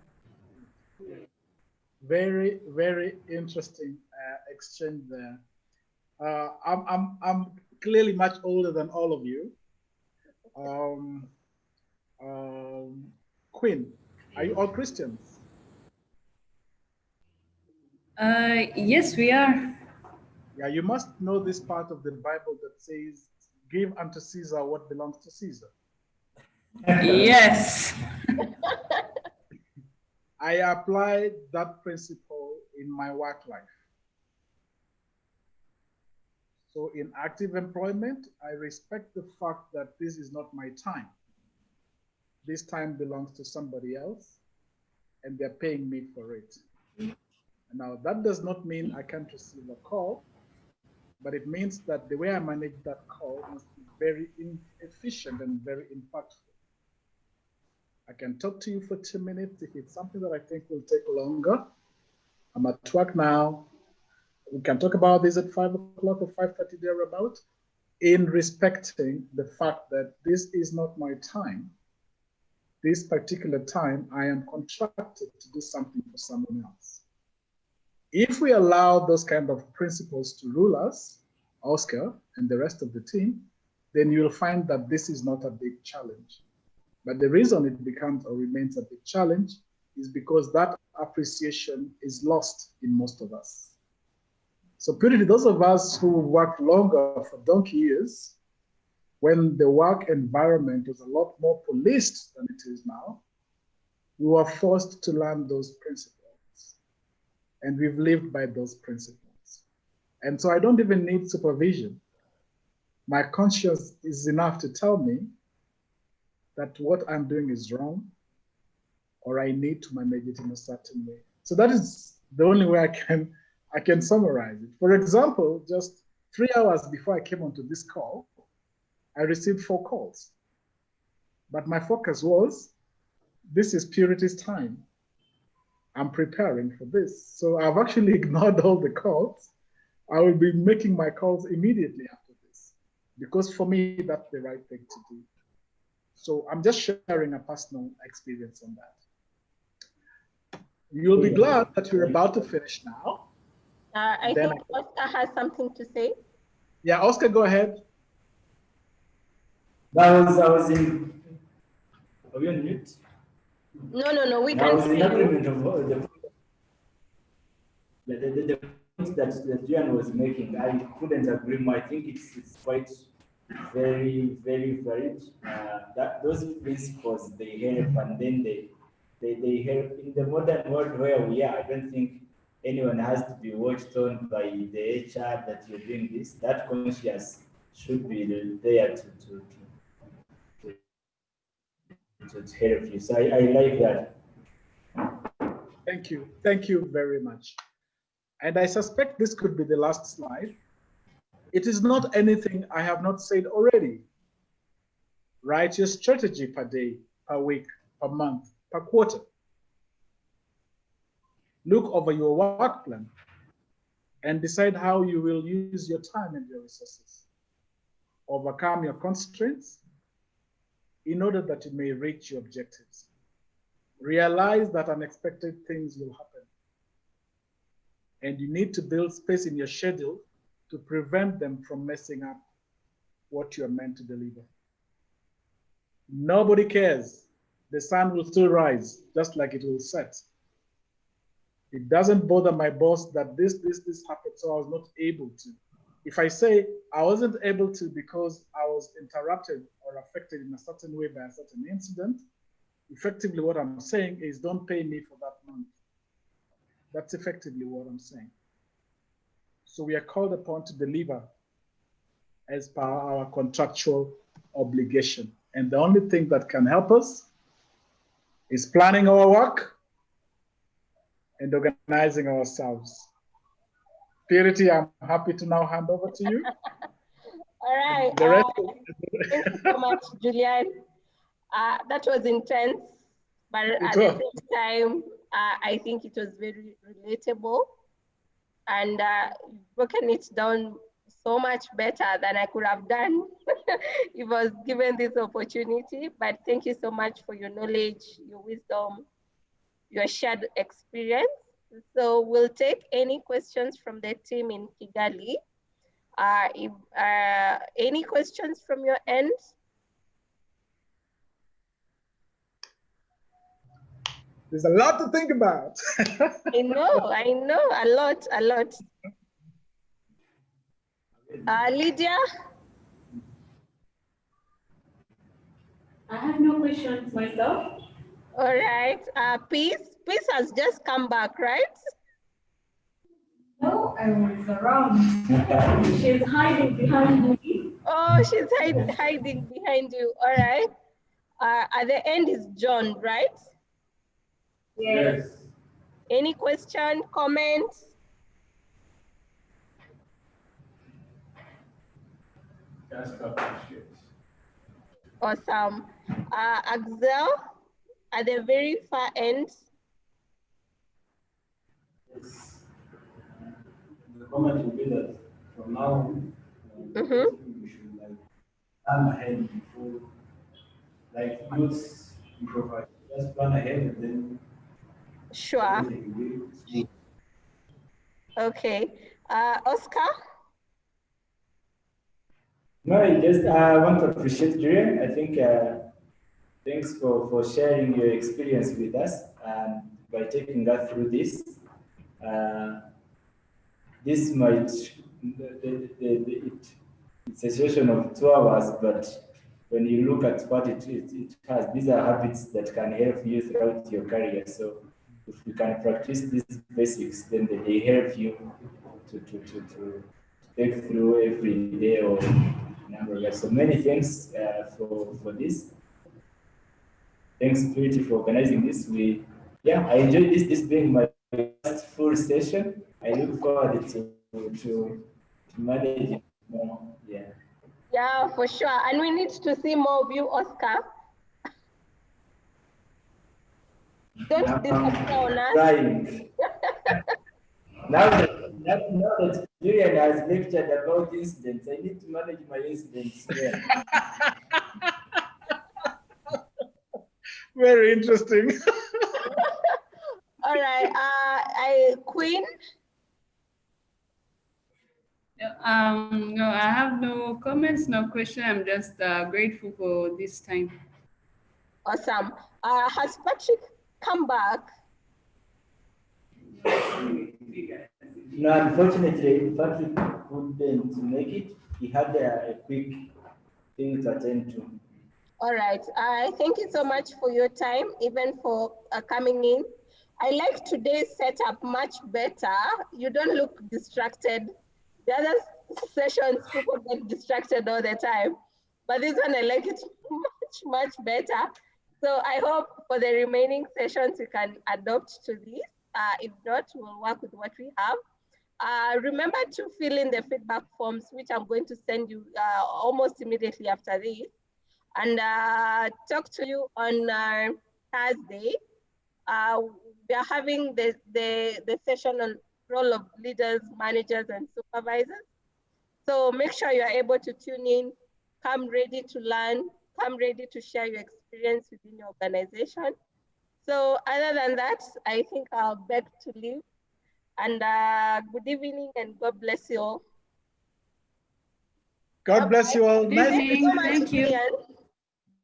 very, very interesting exchange there. I'm clearly much older than all of you. Queen, are you all Christians? Yes, we are. Yeah, you must know this part of the Bible that says, "Give unto Caesar what belongs to Caesar." Yes. I applied that principle in my work life. So in active employment, I respect the fact that this is not my time. This time belongs to somebody else, and they're paying me for it. Now, that does not mean I can't receive a call, but it means that the way I manage that call must be very efficient and very impactful. I can talk to you for 2 minutes. If it's something that I think will take longer, I'm at work now. We can talk about this at 5 o'clock or 5:30 thereabout, in respecting the fact that this is not my time. This particular time, I am contracted to do something for someone else. If we allow those kind of principles to rule us, Oscar and the rest of the team, then you'll find that this is not a big challenge. But the reason it becomes or remains a big challenge is because that appreciation is lost in most of us. So Purity, those of us who worked longer for donkey years, when the work environment was a lot more policed than it is now, we were forced to learn those principles. And we've lived by those principles. And so I don't even need supervision. My conscience is enough to tell me that what I'm doing is wrong, or I need to manage it in a certain way. So that is the only way I can summarize it. For example, just 3 hours before I came onto this call, I received 4 calls. But my focus was, this is Purity's time. I'm preparing for this. So I've actually ignored all the calls. I will be making my calls immediately after this, because for me, that's the right thing to do. So I'm just sharing a personal experience on that. You'll be glad that we're about to finish now. I think Oscar has something to say. Yeah, Oscar, go ahead. I was in. Are we on mute? No, we I can was in see agreement you. of the point that Julian was making. I couldn't agree more. I think it's quite very, very varied. That those principles, they help, and then they help in the modern world where we are. I don't think anyone has to be watched on by the HR that you're doing this. That conscience should be there to help you. So I like that. Thank you very much. And I suspect this could be the last slide. It is not anything I have not said already. Write your strategy per day, per week, per month, per quarter. Look over your work plan and decide how you will use your time and your resources. Overcome your constraints in order that you may reach your objectives. Realize that unexpected things will happen. And you need to build space in your schedule to prevent them from messing up what you are meant to deliver. Nobody cares. The sun will still rise, just like it will set. It doesn't bother my boss that this happened, so I was not able to. If I say I wasn't able to because I was interrupted or affected in a certain way by a certain incident, effectively what I'm saying is don't pay me for that month. That's effectively what I'm saying. So we are called upon to deliver as per our contractual obligation. And the only thing that can help us is planning our work and organizing ourselves. Purity, I'm happy to now hand over to you. All right. Thank you so much, Julian. That was intense, but at the same time, I think it was very relatable, and you've broken it down so much better than I could have done if I was given this opportunity. But thank you so much for your knowledge, your wisdom, your shared experience. So we'll take any questions from the team in Kigali. If any questions from your end? There's a lot to think about. I know, a lot. Lydia? I have no questions myself. All right, Peace has just come back, right? No, I was around. She's hiding behind me. Oh, she's hiding behind you. All right. At the end is John, right? Yes. Any question, comments? Just appreciate. Awesome. Axel, at the very far end. Yes. The comment will be that from now on, we should like plan ahead before, like not improvise, just plan ahead and then. Sure. Okay. Oscar? No, I just want to appreciate Julian. I think thanks for sharing your experience with us and by taking us through this. This might, it's a session of 2 hours, but when you look at what it has, these are habits that can help you throughout your career. So if you can practice these basics, then they help you to take through every day or number of years. So many thanks for this. Thanks, Purity, for organizing this. I enjoyed this being my first full session. I look forward to manage it more. Yeah. Yeah, for sure. And we need to see more of you, Oscar. Don't disappear on us. Now that Julian has lectured about incidents, I need to manage my incidents well. Very interesting. All right, Queen. No, I have no comments, no question. I'm just grateful for this time. Awesome. Has Patrick come back? No, unfortunately, Patrick couldn't make it. He had a quick thing to attend to. All right. Thank you so much for your time, even for coming in. I like today's setup much better. You don't look distracted. The other sessions, people get distracted all the time. But this one, I like it much better. So I hope for the remaining sessions you can adopt to this. If not, we'll work with what we have. Remember to fill in the feedback forms, which I'm going to send you almost immediately after this, and talk to you on Thursday. We are having the session on role of leaders, managers, and supervisors. So make sure you are able to tune in, come ready to learn, come ready to share your experience within your organization. So other than that, I think I'll beg to leave. And good evening and God bless you all. God bless you all. Good Nice evening. meeting you. Thank you.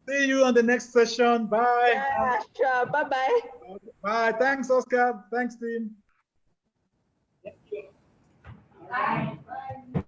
See you on the next session. Bye. Yeah, sure. Bye-bye. Bye. Thanks, Oscar. Thanks, team. Bye. Bye.